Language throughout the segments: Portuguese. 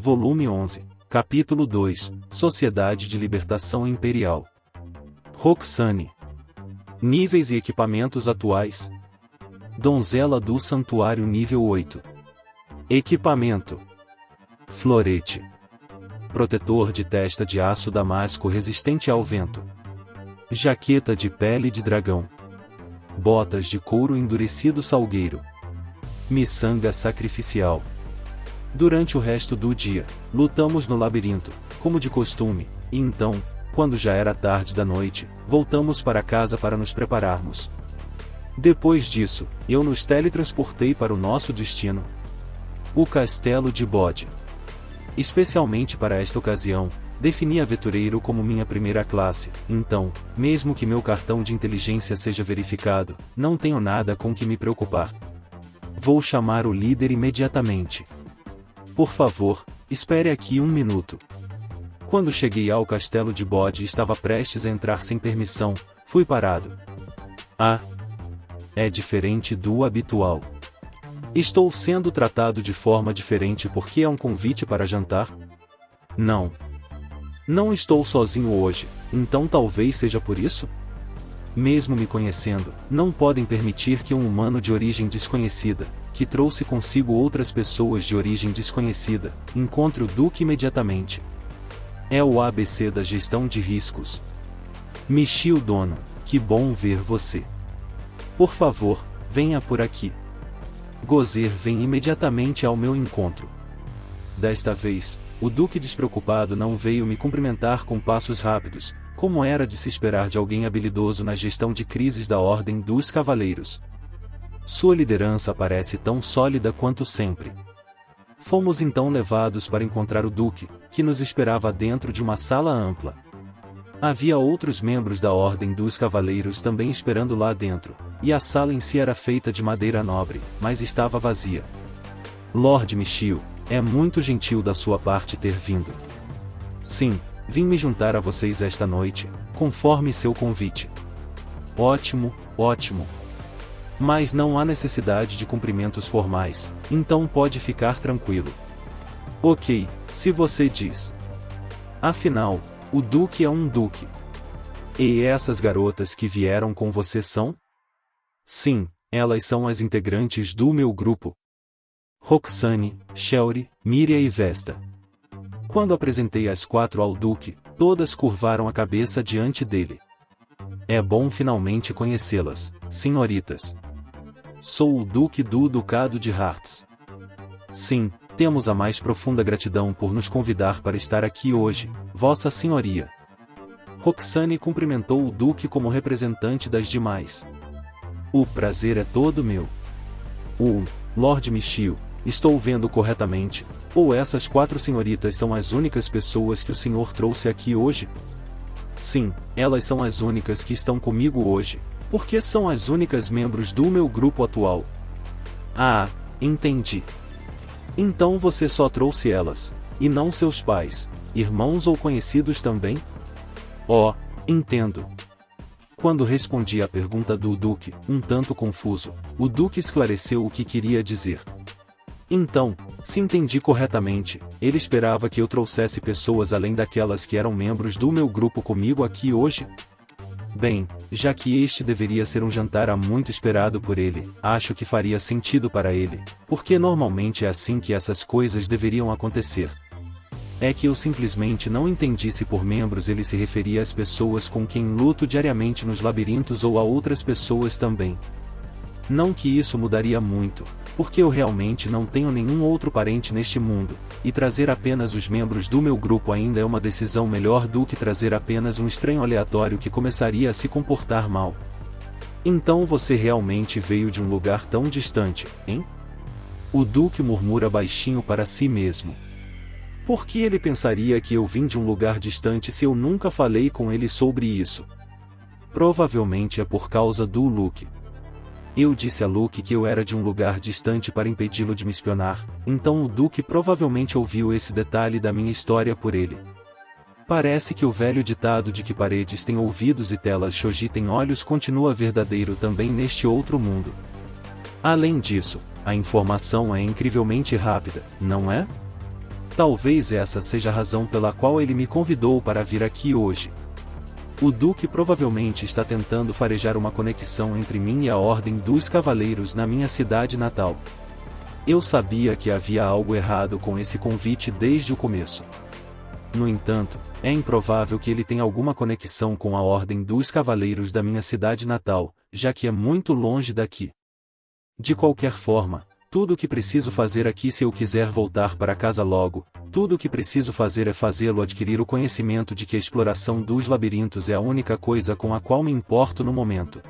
Volume 11, Capítulo 2, Sociedade de Libertação Imperial. Roxane. Níveis e equipamentos atuais. Donzela do Santuário nível 8. Equipamento: florete, protetor de testa de aço damasco resistente ao vento, jaqueta de pele de dragão, botas de couro endurecido salgueiro, miçanga sacrificial. Durante o resto do dia, lutamos no labirinto, como de costume, e então, quando já era tarde da noite, voltamos para casa para nos prepararmos. Depois disso, eu nos teletransportei para o nosso destino, o Castelo de Bode. Especialmente para esta ocasião, defini aventureiro como minha primeira classe, então, mesmo que meu cartão de inteligência seja verificado, não tenho nada com que me preocupar. Vou chamar o líder imediatamente. Por favor, espere aqui um minuto. Quando cheguei ao Castelo de Bode e estava prestes a entrar sem permissão, fui parado. Ah! É diferente do habitual. Estou sendo tratado de forma diferente porque é um convite para jantar? Não. Não estou sozinho hoje, então talvez seja por isso? Mesmo me conhecendo, não podem permitir que um humano de origem desconhecida, que trouxe consigo outras pessoas de origem desconhecida, encontre o Duque imediatamente. É o ABC da gestão de riscos. Michio Dono, que bom ver você. Por favor, venha por aqui. Gozer vem imediatamente ao meu encontro. Desta vez, o Duque despreocupado não veio me cumprimentar com passos rápidos, como era de se esperar de alguém habilidoso na gestão de crises da Ordem dos Cavaleiros. Sua liderança parece tão sólida quanto sempre. Fomos então levados para encontrar o Duque, que nos esperava dentro de uma sala ampla. Havia outros membros da Ordem dos Cavaleiros também esperando lá dentro, e a sala em si era feita de madeira nobre, mas estava vazia. Lord Michio, é muito gentil da sua parte ter vindo. Sim, vim me juntar a vocês esta noite, conforme seu convite. Ótimo, ótimo. Mas não há necessidade de cumprimentos formais, então pode ficar tranquilo. Ok, se você diz. Afinal, o Duque é um Duque. E essas garotas que vieram com você são? Sim, elas são as integrantes do meu grupo. Roxane, Shelry, Miria e Vesta. Quando apresentei as quatro ao Duque, todas curvaram a cabeça diante dele. É bom finalmente conhecê-las, senhoritas. Sou o Duque do Ducado de Hearts. Sim, temos a mais profunda gratidão por nos convidar para estar aqui hoje, Vossa Senhoria. Roxane cumprimentou o Duque como representante das demais. O prazer é todo meu. Lord Michio, estou vendo corretamente, ou essas quatro senhoritas são as únicas pessoas que o senhor trouxe aqui hoje? Sim, elas são as únicas que estão comigo hoje, porque são as únicas membros do meu grupo atual. Ah, entendi. Então você só trouxe elas, e não seus pais, irmãos ou conhecidos também? Oh, entendo. Quando respondi à pergunta do Duque, um tanto confuso, o Duque esclareceu o que queria dizer. Então, se entendi corretamente, ele esperava que eu trouxesse pessoas além daquelas que eram membros do meu grupo comigo aqui hoje? Bem, já que este deveria ser um jantar há muito esperado por ele, acho que faria sentido para ele, porque normalmente é assim que essas coisas deveriam acontecer. É que eu simplesmente não entendi se por membros ele se referia às pessoas com quem luto diariamente nos labirintos ou a outras pessoas também. Não que isso mudaria muito, porque eu realmente não tenho nenhum outro parente neste mundo, e trazer apenas os membros do meu grupo ainda é uma decisão melhor do que trazer apenas um estranho aleatório que começaria a se comportar mal. Então você realmente veio de um lugar tão distante, hein? O Duque murmura baixinho para si mesmo. Por que ele pensaria que eu vim de um lugar distante se eu nunca falei com ele sobre isso? Provavelmente é por causa do Luke. Eu disse a Luke que eu era de um lugar distante para impedi-lo de me espionar, então o Duque provavelmente ouviu esse detalhe da minha história por ele. Parece que o velho ditado de que paredes têm ouvidos e telas shoji têm olhos continua verdadeiro também neste outro mundo. Além disso, a informação é incrivelmente rápida, não é? Talvez essa seja a razão pela qual ele me convidou para vir aqui hoje. O Duque provavelmente está tentando farejar uma conexão entre mim e a Ordem dos Cavaleiros na minha cidade natal. Eu sabia que havia algo errado com esse convite desde o começo. No entanto, é improvável que ele tenha alguma conexão com a Ordem dos Cavaleiros da minha cidade natal, já que é muito longe daqui. De qualquer forma, tudo o que preciso fazer aqui se eu quiser voltar para casa logo, tudo o que preciso fazer é fazê-lo adquirir o conhecimento de que a exploração dos labirintos é a única coisa com a qual me importo no momento.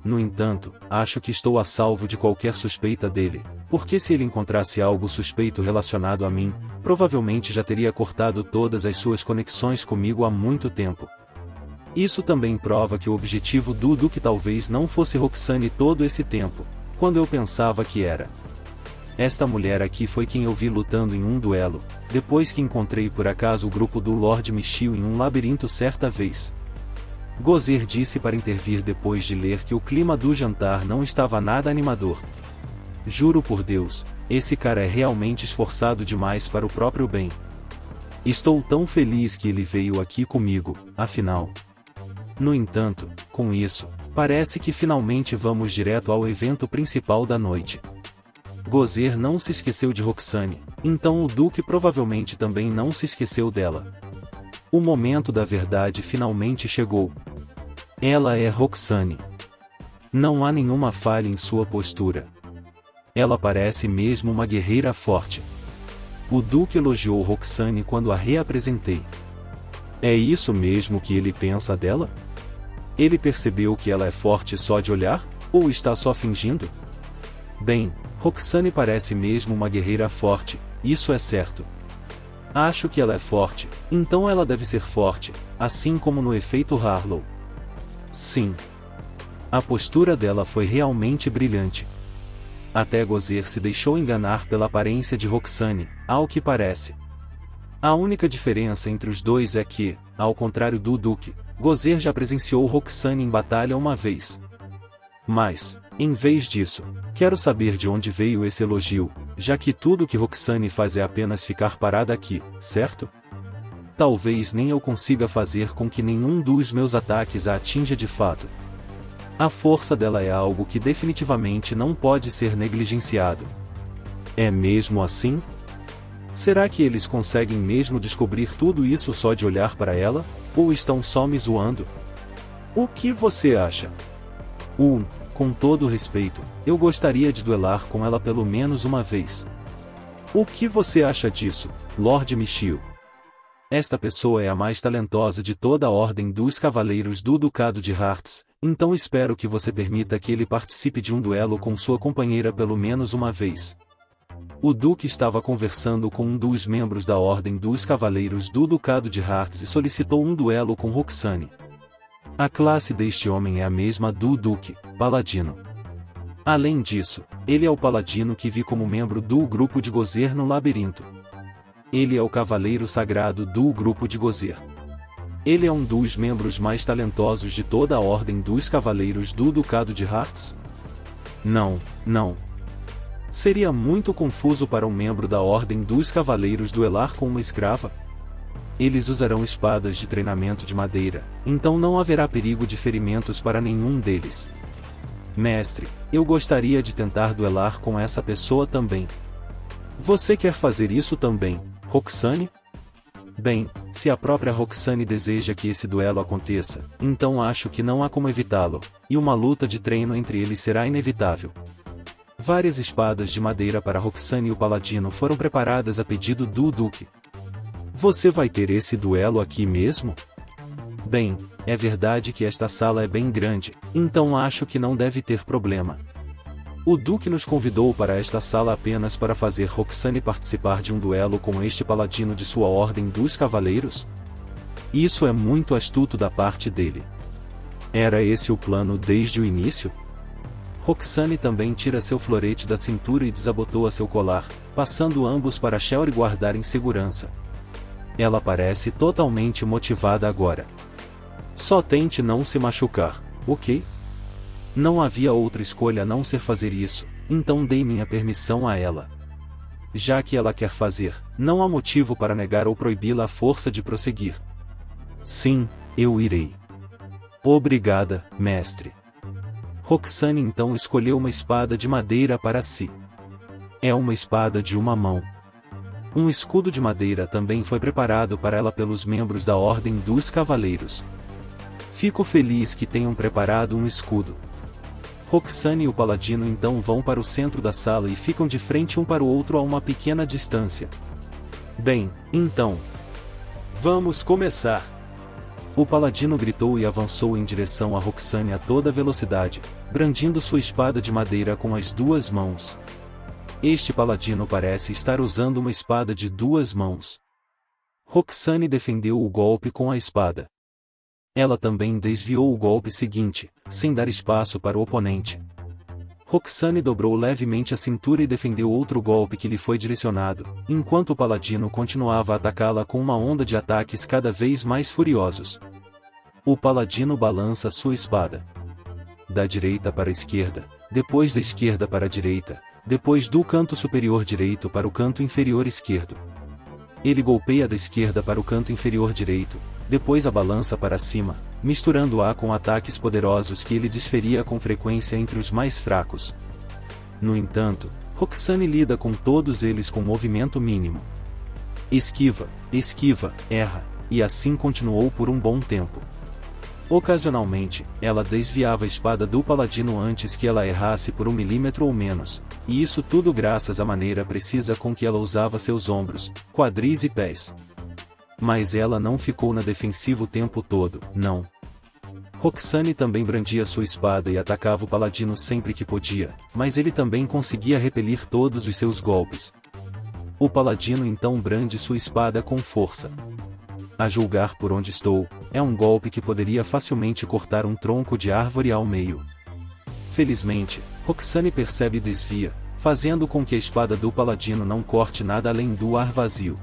No entanto, acho que estou a salvo de qualquer suspeita dele, porque se ele encontrasse algo suspeito relacionado a mim, provavelmente já teria cortado todas as suas conexões comigo há muito tempo. Isso também prova que o objetivo do Duque talvez não fosse Roxane todo esse tempo, quando eu pensava que era. Esta mulher aqui foi quem eu vi lutando em um duelo, depois que encontrei por acaso o grupo do Lord Michiel em um labirinto certa vez. Gozer disse para intervir depois de ler que o clima do jantar não estava nada animador. Juro por Deus, esse cara é realmente esforçado demais para o próprio bem. Estou tão feliz que ele veio aqui comigo, afinal. No entanto, com isso, parece que finalmente vamos direto ao evento principal da noite. Gozer não se esqueceu de Roxane, então o Duque provavelmente também não se esqueceu dela. O momento da verdade finalmente chegou. Ela é Roxane. Não há nenhuma falha em sua postura. Ela parece mesmo uma guerreira forte. O Duque elogiou Roxane quando a reapresentei. É isso mesmo que ele pensa dela? Ele percebeu que ela é forte só de olhar, ou está só fingindo? Bem, Roxane parece mesmo uma guerreira forte, isso é certo. Acho que ela é forte, então ela deve ser forte, assim como no efeito Harlow. Sim. A postura dela foi realmente brilhante. Até Gozer se deixou enganar pela aparência de Roxane, ao que parece. A única diferença entre os dois é que, ao contrário do Duque, Gozer já presenciou Roxane em batalha uma vez. Mas, em vez disso, quero saber de onde veio esse elogio, já que tudo que Roxane faz é apenas ficar parada aqui, certo? Talvez nem eu consiga fazer com que nenhum dos meus ataques a atinja de fato. A força dela é algo que definitivamente não pode ser negligenciado. É mesmo assim? Será que eles conseguem mesmo descobrir tudo isso só de olhar para ela, ou estão só me zoando? O que você acha? Com todo respeito, eu gostaria de duelar com ela pelo menos uma vez. O que você acha disso, Lord Michiel? Esta pessoa é a mais talentosa de toda a Ordem dos Cavaleiros do Ducado de Hearts, então espero que você permita que ele participe de um duelo com sua companheira pelo menos uma vez. O Duque estava conversando com um dos membros da Ordem dos Cavaleiros do Ducado de Hearts e solicitou um duelo com Roxane. A classe deste homem é a mesma do Duque, Paladino. Além disso, ele é o Paladino que vi como membro do grupo de Gozer no labirinto. Ele é o Cavaleiro Sagrado do grupo de Gozer. Ele é um dos membros mais talentosos de toda a Ordem dos Cavaleiros do Ducado de Hearts? Não. Seria muito confuso para um membro da Ordem dos Cavaleiros duelar com uma escrava? Eles usarão espadas de treinamento de madeira, então não haverá perigo de ferimentos para nenhum deles. Mestre, eu gostaria de tentar duelar com essa pessoa também. Você quer fazer isso também, Roxane? Bem, se a própria Roxane deseja que esse duelo aconteça, então acho que não há como evitá-lo, e uma luta de treino entre eles será inevitável. Várias espadas de madeira para Roxane e o Paladino foram preparadas a pedido do Duque. Você vai ter esse duelo aqui mesmo? Bem, é verdade que esta sala é bem grande, então acho que não deve ter problema. O Duque nos convidou para esta sala apenas para fazer Roxane participar de um duelo com este paladino de sua Ordem dos Cavaleiros? Isso é muito astuto da parte dele. Era esse o plano desde o início? Roxane também tira seu florete da cintura e desabotoa seu colar, passando ambos para Shelry guardar em segurança. Ela parece totalmente motivada agora. Só tente não se machucar, ok? Não havia outra escolha a não ser fazer isso, então dei minha permissão a ela. já que ela quer fazer, não há motivo para negar ou proibi-la a força de prosseguir. Sim, eu irei. Obrigada, mestre. Roxane então escolheu uma espada de madeira para si. É uma espada de uma mão. Um escudo de madeira também foi preparado para ela pelos membros da Ordem dos Cavaleiros. Fico feliz que tenham preparado um escudo. Roxane e o paladino então vão para o centro da sala e ficam de frente um para o outro a uma pequena distância. Bem, então. Vamos começar! O paladino gritou e avançou em direção a Roxane a toda velocidade, brandindo sua espada de madeira com as duas mãos. Este paladino parece estar usando uma espada de duas mãos. Roxane defendeu o golpe com a espada. Ela também desviou o golpe seguinte, sem dar espaço para o oponente. Roxane dobrou levemente a cintura e defendeu outro golpe que lhe foi direcionado, enquanto o paladino continuava a atacá-la com uma onda de ataques cada vez mais furiosos. O paladino balança sua espada. Da direita para a esquerda, depois da esquerda para a direita, depois do canto superior direito para o canto inferior esquerdo. Ele golpeia da esquerda para o canto inferior direito, depois a balança para cima, misturando-a com ataques poderosos que ele desferia com frequência entre os mais fracos. No entanto, Roxane lida com todos eles com movimento mínimo. Esquiva, erra, e assim continuou por um bom tempo. Ocasionalmente, ela desviava a espada do paladino antes que ela errasse por 1 milímetro ou menos, e isso tudo graças à maneira precisa com que ela usava seus ombros, quadris e pés. Mas ela não ficou na defensiva o tempo todo, não. Roxane também brandia sua espada e atacava o paladino sempre que podia, mas ele também conseguia repelir todos os seus golpes. O paladino então brande sua espada com força. A julgar por onde estou, é um golpe que poderia facilmente cortar um tronco de árvore ao meio. Felizmente, Roxane percebe e desvia, fazendo com que a espada do paladino não corte nada além do ar vazio.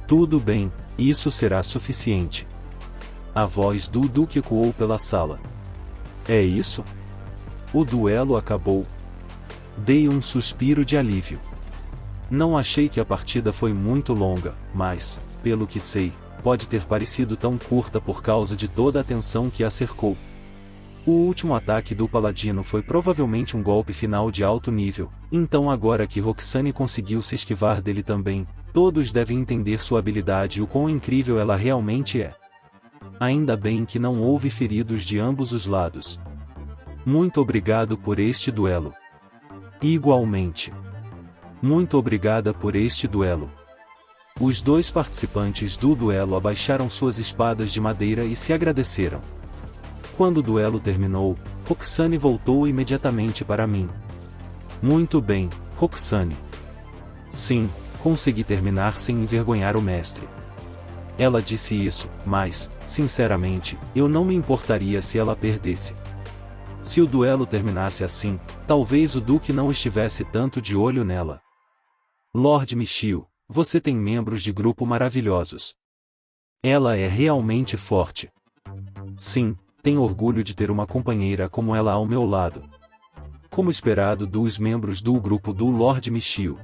Tudo bem, isso será suficiente. A voz do Duque ecoou pela sala. É isso? O duelo acabou. Dei um suspiro de alívio. Não achei que a partida foi muito longa, mas, pelo que sei, pode ter parecido tão curta por causa de toda a tensão que a cercou. O último ataque do paladino foi provavelmente um golpe final de alto nível, então agora que Roxane conseguiu se esquivar dele também, todos devem entender sua habilidade e o quão incrível ela realmente é. Ainda bem que não houve feridos de ambos os lados. Muito obrigado por este duelo. Igualmente. Muito obrigada por este duelo. Os dois participantes do duelo abaixaram suas espadas de madeira e se agradeceram. Quando o duelo terminou, Roxane voltou imediatamente para mim. Muito bem, Roxane. Sim, consegui terminar sem envergonhar o mestre. Ela disse isso, mas, sinceramente, eu não me importaria se ela perdesse. Se o duelo terminasse assim, talvez o Duque não estivesse tanto de olho nela. Lord Michiel, você tem membros de grupo maravilhosos. Ela é realmente forte. Sim, tenho orgulho de ter uma companheira como ela ao meu lado. Como esperado dos membros do grupo do Lord Michiel.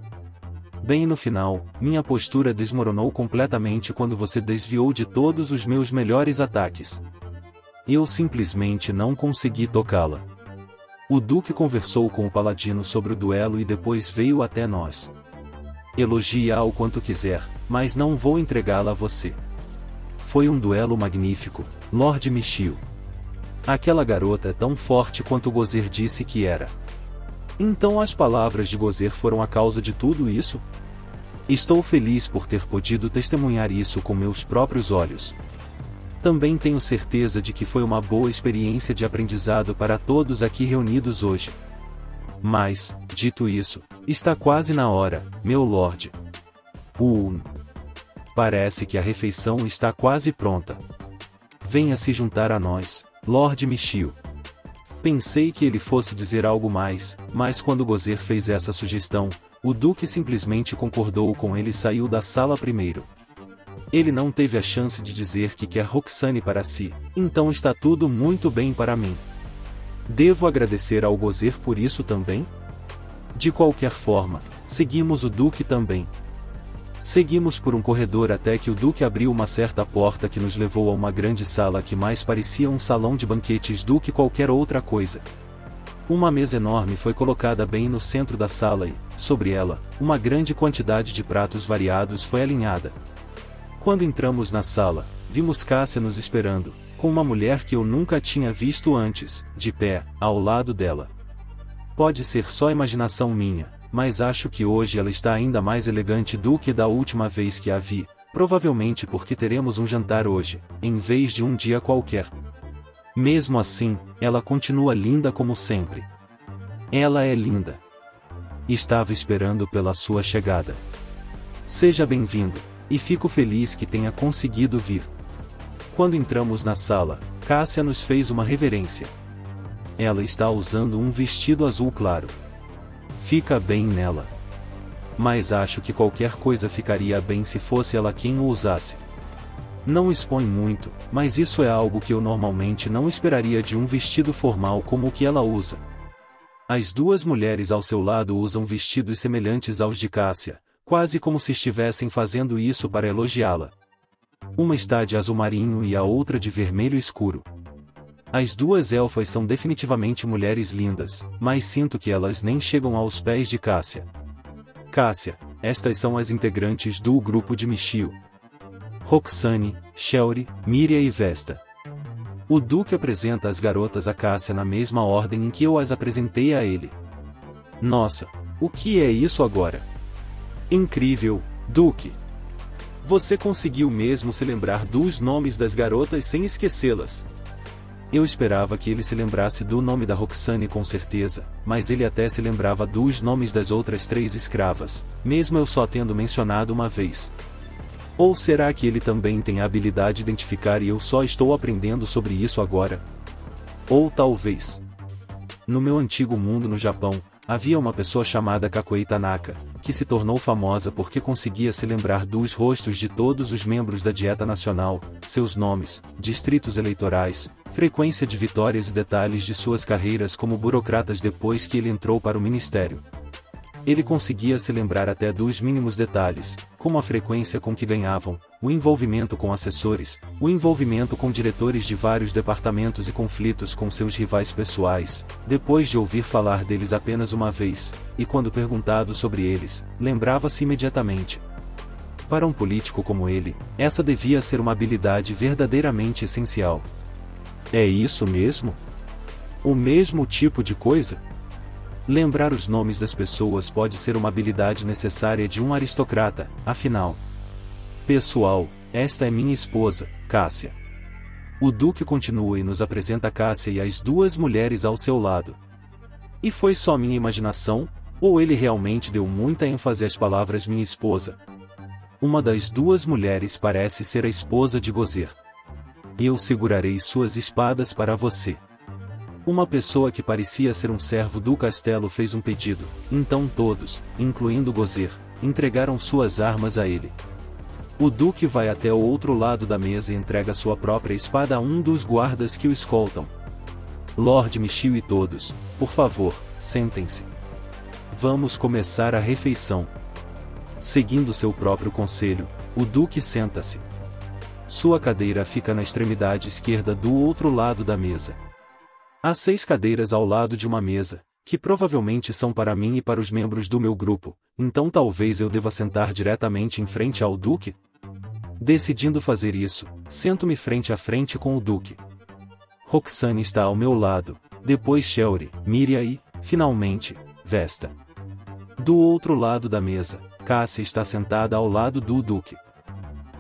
Bem no final, minha postura desmoronou completamente quando você desviou de todos os meus melhores ataques. Eu simplesmente não consegui tocá-la. O Duque conversou com o paladino sobre o duelo e depois veio até nós. Elogie-a o quanto quiser, mas não vou entregá-la a você. Foi um duelo magnífico, Lord Michiel. Aquela garota é tão forte quanto Gozer disse que era. Então as palavras de Gozer foram a causa de tudo isso? Estou feliz por ter podido testemunhar isso com meus próprios olhos. Também tenho certeza de que foi uma boa experiência de aprendizado para todos aqui reunidos hoje. Mas, dito isso, está quase na hora, meu Lorde. Parece que a refeição está quase pronta. Venha se juntar a nós, Lord Michiel. Pensei que ele fosse dizer algo mais, mas quando Gozer fez essa sugestão, o Duque simplesmente concordou com ele e saiu da sala primeiro. Ele não teve a chance de dizer que quer Roxane para si, então está tudo muito bem para mim. Devo agradecer ao Gozer por isso também? De qualquer forma, Seguimos o Duque também. Seguimos por um corredor até que o Duque abriu uma certa porta que nos levou a uma grande sala que mais parecia um salão de banquetes do que qualquer outra coisa. Uma mesa enorme foi colocada bem no centro da sala e, sobre ela, uma grande quantidade de pratos variados foi alinhada. Quando entramos na sala, vimos Cássia nos esperando, com uma mulher que eu nunca tinha visto antes, de pé, ao lado dela. Pode ser só imaginação minha, mas acho que hoje ela está ainda mais elegante do que da última vez que a vi, provavelmente porque teremos um jantar hoje, em vez de um dia qualquer. Mesmo assim, ela continua linda como sempre. Ela é linda. Estava esperando pela sua chegada. Seja bem-vindo, e fico feliz que tenha conseguido vir. Quando entramos na sala, Cássia nos fez uma reverência. Ela está usando um vestido azul claro. Fica bem nela. Mas acho que qualquer coisa ficaria bem se fosse ela quem o usasse. Não expõe muito, mas isso é algo que eu normalmente não esperaria de um vestido formal como o que ela usa. As duas mulheres ao seu lado usam vestidos semelhantes aos de Cássia, quase como se estivessem fazendo isso para elogiá-la. Uma está de azul marinho e a outra de vermelho escuro. As duas elfas são definitivamente mulheres lindas, mas sinto que elas nem chegam aos pés de Cássia. Cássia, estas são as integrantes do grupo de Michiel. Roxane, Shelry, Míria e Vesta. O Duque apresenta as garotas a Cássia na mesma ordem em que eu as apresentei a ele. Nossa, o que é isso agora? Incrível, Duque! Você conseguiu mesmo se lembrar dos nomes das garotas sem esquecê-las. Eu esperava que ele se lembrasse do nome da Roxane com certeza, mas ele até se lembrava dos nomes das outras 3 escravas, mesmo eu só tendo mencionado uma vez. Ou será que ele também tem a habilidade de identificar e eu só estou aprendendo sobre isso agora? Ou talvez. No meu antigo mundo no Japão, havia uma pessoa chamada Kakoi Tanaka, que se tornou famosa porque conseguia se lembrar dos rostos de todos os membros da Dieta Nacional, seus nomes, distritos eleitorais, frequência de vitórias e detalhes de suas carreiras como burocratas depois que ele entrou para o ministério. Ele conseguia se lembrar até dos mínimos detalhes, como a frequência com que ganhavam, o envolvimento com assessores, o envolvimento com diretores de vários departamentos e conflitos com seus rivais pessoais, depois de ouvir falar deles apenas uma vez, e quando perguntado sobre eles, lembrava-se imediatamente. Para um político como ele, essa devia ser uma habilidade verdadeiramente essencial. É isso mesmo? O mesmo tipo de coisa? Lembrar os nomes das pessoas pode ser uma habilidade necessária de um aristocrata, afinal. Pessoal, esta é minha esposa, Cássia. O Duque continua e nos apresenta Cássia e as duas mulheres ao seu lado. E foi só minha imaginação, ou ele realmente deu muita ênfase às palavras minha esposa? Uma das duas mulheres parece ser a esposa de Gozer. Eu segurarei suas espadas para você. Uma pessoa que parecia ser um servo do castelo fez um pedido, então todos, incluindo Gozer, entregaram suas armas a ele. O Duque vai até o outro lado da mesa e entrega sua própria espada a um dos guardas que o escoltam. Lord Michiel e todos, por favor, sentem-se. Vamos começar a refeição. Seguindo seu próprio conselho, o Duque senta-se. Sua cadeira fica na extremidade esquerda do outro lado da mesa. Há 6 cadeiras ao lado de uma mesa, que provavelmente são para mim e para os membros do meu grupo, então talvez eu deva sentar diretamente em frente ao Duque? Decidindo fazer isso, sento-me frente a frente com o Duque. Roxane está ao meu lado, depois Shelry, Míria e, finalmente, Vesta. Do outro lado da mesa, Cássia está sentada ao lado do Duque.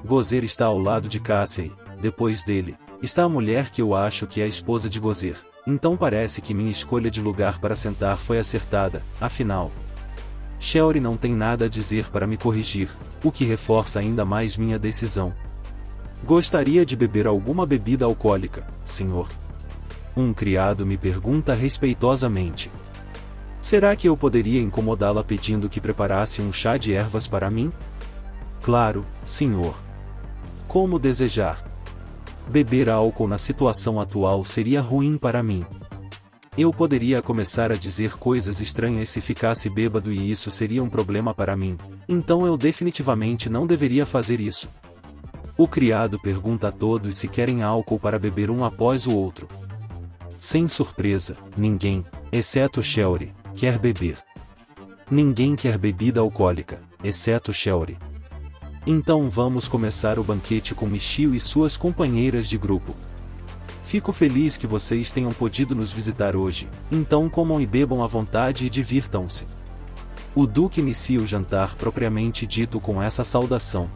Gozer está ao lado de Cássia e, depois dele, está a mulher que eu acho que é a esposa de Gozer. Então parece que minha escolha de lugar para sentar foi acertada, afinal. Shelry não tem nada a dizer para me corrigir, o que reforça ainda mais minha decisão. Gostaria de beber alguma bebida alcoólica, senhor? Um criado me pergunta respeitosamente. Será que eu poderia incomodá-la pedindo que preparasse um chá de ervas para mim? Claro, senhor. Como desejar. Beber álcool na situação atual seria ruim para mim. Eu poderia começar a dizer coisas estranhas se ficasse bêbado e isso seria um problema para mim, então eu definitivamente não deveria fazer isso. O criado pergunta a todos se querem álcool para beber um após o outro. Sem surpresa, ninguém, exceto Shelly, quer beber. Ninguém quer bebida alcoólica, exceto Shelly. Então vamos começar o banquete com Michio e suas companheiras de grupo. Fico feliz que vocês tenham podido nos visitar hoje, então comam e bebam à vontade e divirtam-se. O Duque inicia o jantar propriamente dito com essa saudação.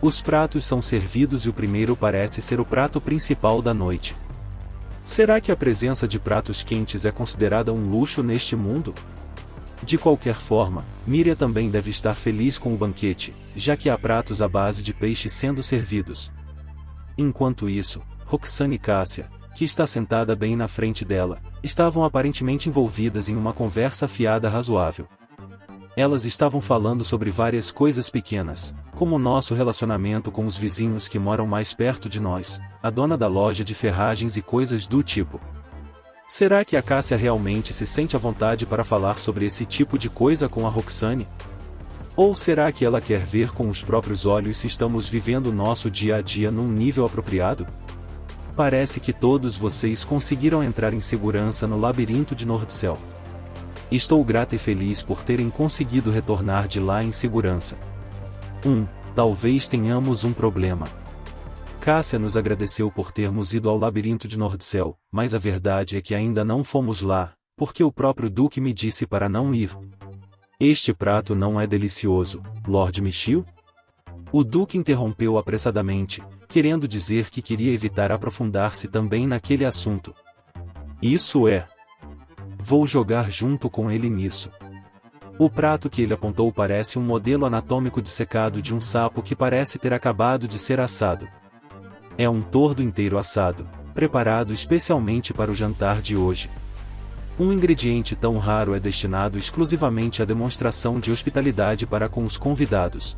Os pratos são servidos e o primeiro parece ser o prato principal da noite. Será que a presença de pratos quentes é considerada um luxo neste mundo? De qualquer forma, Miria também deve estar feliz com o banquete, já que há pratos à base de peixe sendo servidos. Enquanto isso, Roxane e Cássia, que está sentada bem na frente dela, estavam aparentemente envolvidas em uma conversa fiada razoável. Elas estavam falando sobre várias coisas pequenas, como o nosso relacionamento com os vizinhos que moram mais perto de nós, a dona da loja de ferragens e coisas do tipo. Será que a Cássia realmente se sente à vontade para falar sobre esse tipo de coisa com a Roxane? Ou será que ela quer ver com os próprios olhos se estamos vivendo nosso dia a dia num nível apropriado? Parece que todos vocês conseguiram entrar em segurança no labirinto de Nordcell. Estou grata e feliz por terem conseguido retornar de lá em segurança. Talvez tenhamos um problema. Cássia nos agradeceu por termos ido ao labirinto de Nordcell, mas a verdade é que ainda não fomos lá, porque o próprio Duque me disse para não ir. Este prato não é delicioso, Lord Michio? O Duque interrompeu apressadamente, querendo dizer que queria evitar aprofundar-se também naquele assunto. Isso é. Vou jogar junto com ele nisso. O prato que ele apontou parece um modelo anatômico dissecado de um sapo que parece ter acabado de ser assado. É um tordo inteiro assado, preparado especialmente para o jantar de hoje. Um ingrediente tão raro é destinado exclusivamente à demonstração de hospitalidade para com os convidados.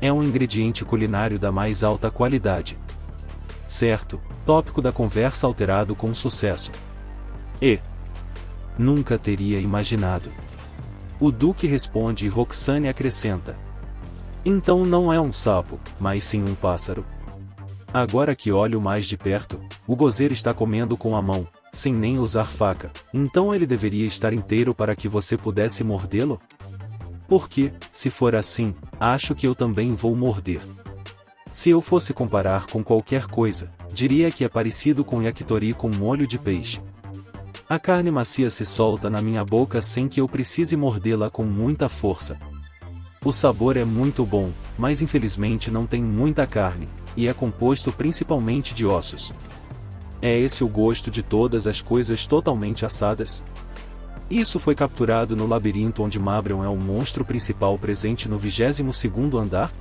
É um ingrediente culinário da mais alta qualidade. Certo, tópico da conversa alterado com sucesso. Nunca teria imaginado. O Duque responde e Roxane acrescenta. Então não é um sapo, mas sim um pássaro. Agora que olho mais de perto, o gozer está comendo com a mão, sem nem usar faca, então ele deveria estar inteiro para que você pudesse mordê-lo? Porque, se for assim, acho que eu também vou morder. Se eu fosse comparar com qualquer coisa, diria que é parecido com yakitori com molho de peixe. A carne macia se solta na minha boca sem que eu precise mordê-la com muita força. O sabor é muito bom, mas infelizmente não tem muita carne, e é composto principalmente de ossos. É esse o gosto de todas as coisas totalmente assadas? Isso foi capturado no labirinto onde Mabrion é o monstro principal presente no 22º andar?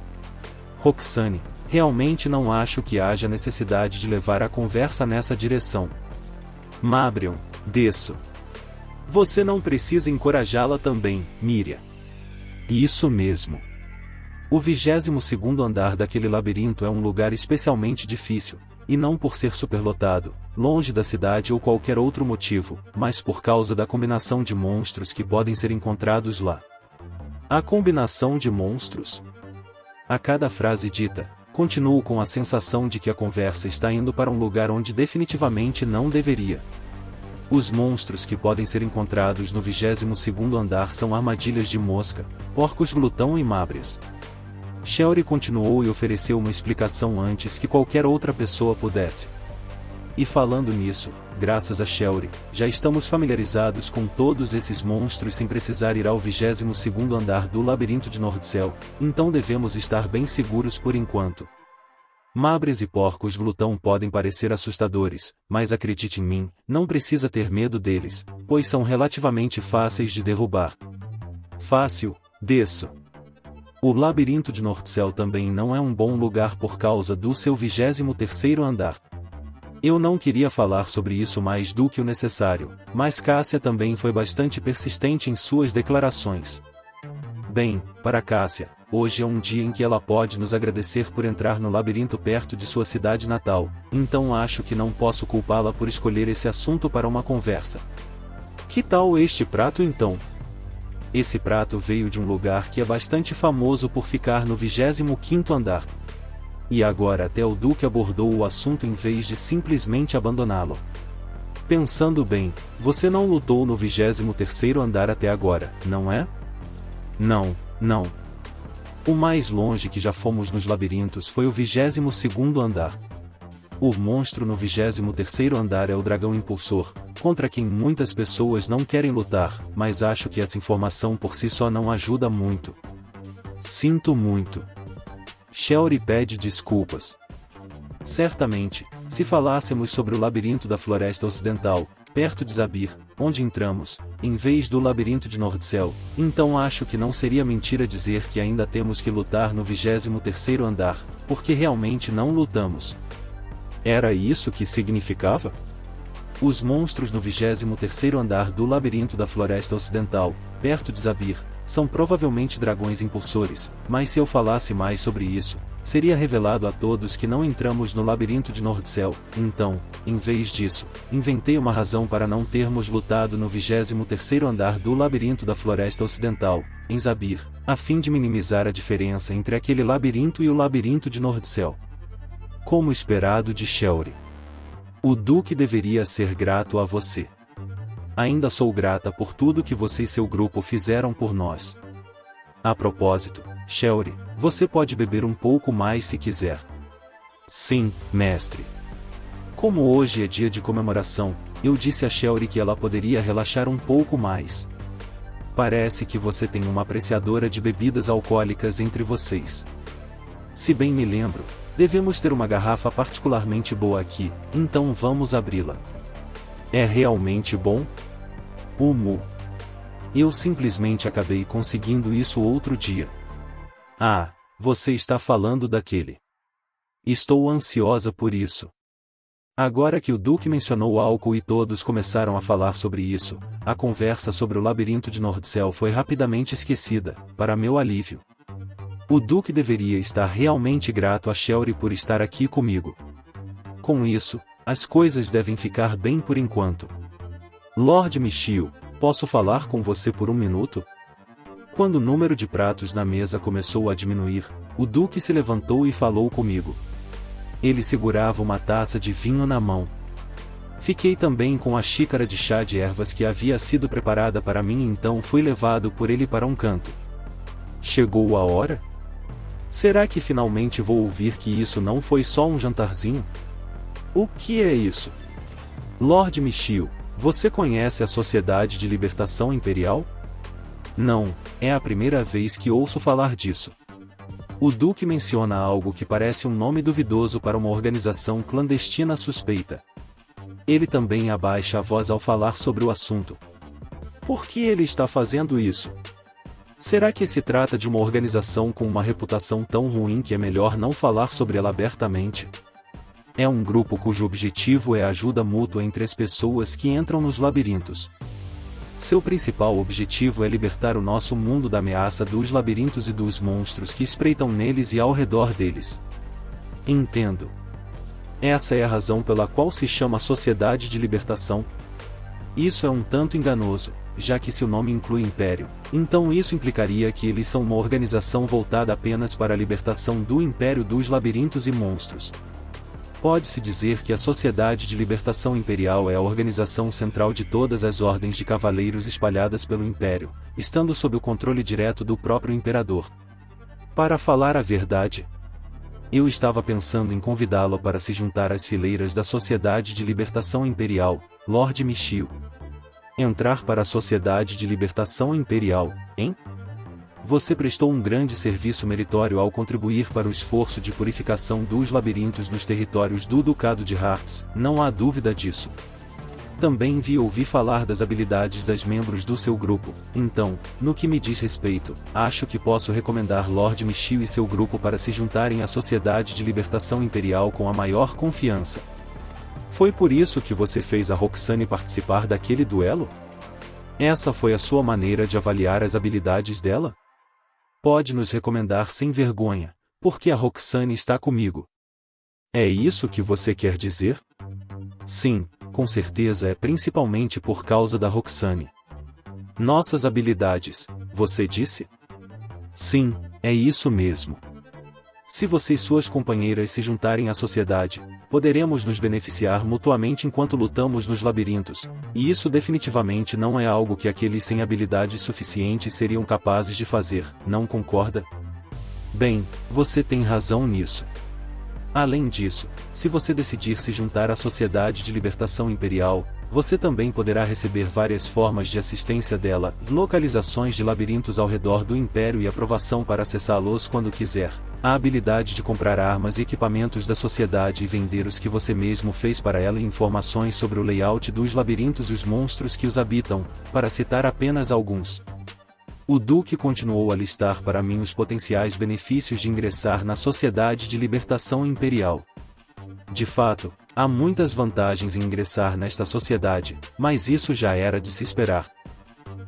Roxane, realmente não acho que haja necessidade de levar a conversa nessa direção. Mabrion, desço. Você não precisa encorajá-la também, Miria. Isso mesmo. O 22º andar daquele labirinto é um lugar especialmente difícil, e não por ser superlotado, longe da cidade ou qualquer outro motivo, mas por causa da combinação de monstros que podem ser encontrados lá. A combinação de monstros? A cada frase dita, continuo com a sensação de que a conversa está indo para um lugar onde definitivamente não deveria. Os monstros que podem ser encontrados no 22º andar são armadilhas de mosca, porcos glutão e mábrias. Shelly continuou e ofereceu uma explicação antes que qualquer outra pessoa pudesse. E falando nisso, graças a Shelly, já estamos familiarizados com todos esses monstros sem precisar ir ao 22º andar do labirinto de Nordcell, então devemos estar bem seguros por enquanto. Mábrias e porcos glutão podem parecer assustadores, mas acredite em mim, não precisa ter medo deles, pois são relativamente fáceis de derrubar. Fácil, desço. O labirinto de Nordcell também não é um bom lugar por causa do seu 23º andar. Eu não queria falar sobre isso mais do que o necessário, mas Cássia também foi bastante persistente em suas declarações. Bem, para Cássia, hoje é um dia em que ela pode nos agradecer por entrar no labirinto perto de sua cidade natal, então acho que não posso culpá-la por escolher esse assunto para uma conversa. Que tal este prato então? Esse prato veio de um lugar que é bastante famoso por ficar no 25º andar. E agora até o Duque abordou o assunto em vez de simplesmente abandoná-lo. Pensando bem, você não lutou no 23º andar até agora, não é? Não. O mais longe que já fomos nos labirintos foi o 22º andar. O monstro no 23º andar é o dragão impulsor, contra quem muitas pessoas não querem lutar, mas acho que essa informação por si só não ajuda muito. Sinto muito. Shelry pede desculpas. Certamente, se falássemos sobre o labirinto da Floresta Ocidental, perto de Zabir, onde entramos, em vez do labirinto de Nordcell, então acho que não seria mentira dizer que ainda temos que lutar no 23º andar, porque realmente não lutamos. Era isso que significava? Os monstros no 23º andar do labirinto da Floresta Ocidental, perto de Zabir, são provavelmente dragões impulsores, mas se eu falasse mais sobre isso, seria revelado a todos que não entramos no labirinto de Nordcell, então, em vez disso, inventei uma razão para não termos lutado no 23º andar do labirinto da Floresta Ocidental, em Zabir, a fim de minimizar a diferença entre aquele labirinto e o labirinto de Nordcell. Como esperado de Shelry. O Duque deveria ser grato a você. Ainda sou grata por tudo que você e seu grupo fizeram por nós. A propósito, Shelry, você pode beber um pouco mais se quiser. Sim, mestre. Como hoje é dia de comemoração, eu disse a Shelry que ela poderia relaxar um pouco mais. Parece que você tem uma apreciadora de bebidas alcoólicas entre vocês. Se bem me lembro, devemos ter uma garrafa particularmente boa aqui, então vamos abri-la. É realmente bom? Eu simplesmente acabei conseguindo isso outro dia. Ah, você está falando daquele. Estou ansiosa por isso. Agora que o Duque mencionou o álcool e todos começaram a falar sobre isso, a conversa sobre o labirinto de Nordcell foi rapidamente esquecida, para meu alívio. O Duque deveria estar realmente grato a Shelry por estar aqui comigo. Com isso, as coisas devem ficar bem por enquanto. Lord Michiel, posso falar com você por um minuto? Quando o número de pratos na mesa começou a diminuir, o Duque se levantou e falou comigo. Ele segurava uma taça de vinho na mão. Fiquei também com a xícara de chá de ervas que havia sido preparada para mim, então fui levado por ele para um canto. Chegou a hora? Será que finalmente vou ouvir que isso não foi só um jantarzinho? O que é isso? Lord Michiel, você conhece a Sociedade de Libertação Imperial? Não, é a primeira vez que ouço falar disso. O Duque menciona algo que parece um nome duvidoso para uma organização clandestina suspeita. Ele também abaixa a voz ao falar sobre o assunto. Por que ele está fazendo isso? Será que se trata de uma organização com uma reputação tão ruim que é melhor não falar sobre ela abertamente? É um grupo cujo objetivo é a ajuda mútua entre as pessoas que entram nos labirintos. Seu principal objetivo é libertar o nosso mundo da ameaça dos labirintos e dos monstros que espreitam neles e ao redor deles. Entendo. Essa é a razão pela qual se chama Sociedade de Libertação. Isso é um tanto enganoso, já que seu nome inclui Império, então isso implicaria que eles são uma organização voltada apenas para a libertação do Império dos labirintos e monstros. Pode-se dizer que a Sociedade de Libertação Imperial é a organização central de todas as ordens de cavaleiros espalhadas pelo Império, estando sob o controle direto do próprio Imperador. Para falar a verdade, eu estava pensando em convidá-lo para se juntar às fileiras da Sociedade de Libertação Imperial, Lord Michiel. Entrar para a Sociedade de Libertação Imperial, hein? Você prestou um grande serviço meritório ao contribuir para o esforço de purificação dos labirintos nos territórios do Ducado de Hartz, não há dúvida disso. Também vi e ouvi falar das habilidades das membros do seu grupo, então, no que me diz respeito, acho que posso recomendar Lord Michiel e seu grupo para se juntarem à Sociedade de Libertação Imperial com a maior confiança. Foi por isso que você fez a Roxane participar daquele duelo? Essa foi a sua maneira de avaliar as habilidades dela? Pode nos recomendar sem vergonha, porque a Roxane está comigo. É isso que você quer dizer? Sim, com certeza é principalmente por causa da Roxane. Nossas habilidades, você disse? Sim, é isso mesmo. Se você e suas companheiras se juntarem à sociedade, poderemos nos beneficiar mutuamente enquanto lutamos nos labirintos, e isso definitivamente não é algo que aqueles sem habilidades suficientes seriam capazes de fazer, não concorda? Bem, você tem razão nisso. Além disso, se você decidir se juntar à Sociedade de Libertação Imperial, você também poderá receber várias formas de assistência dela, localizações de labirintos ao redor do Império e aprovação para acessá-los quando quiser, a habilidade de comprar armas e equipamentos da sociedade e vender os que você mesmo fez para ela e informações sobre o layout dos labirintos e os monstros que os habitam, para citar apenas alguns. O Duque continuou a listar para mim os potenciais benefícios de ingressar na Sociedade de Libertação Imperial. De fato, há muitas vantagens em ingressar nesta sociedade, mas isso já era de se esperar.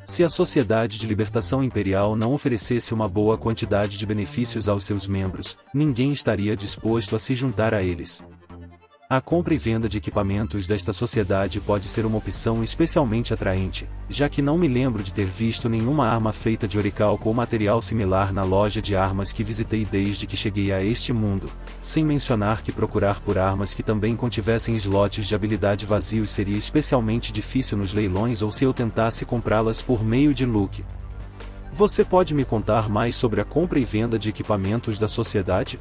Se a Sociedade de Libertação Imperial não oferecesse uma boa quantidade de benefícios aos seus membros, ninguém estaria disposto a se juntar a eles. A compra e venda de equipamentos desta sociedade pode ser uma opção especialmente atraente, já que não me lembro de ter visto nenhuma arma feita de oricalco ou material similar na loja de armas que visitei desde que cheguei a este mundo, sem mencionar que procurar por armas que também contivessem slots de habilidade vazios seria especialmente difícil nos leilões ou se eu tentasse comprá-las por meio de loot. Você pode me contar mais sobre a compra e venda de equipamentos da sociedade?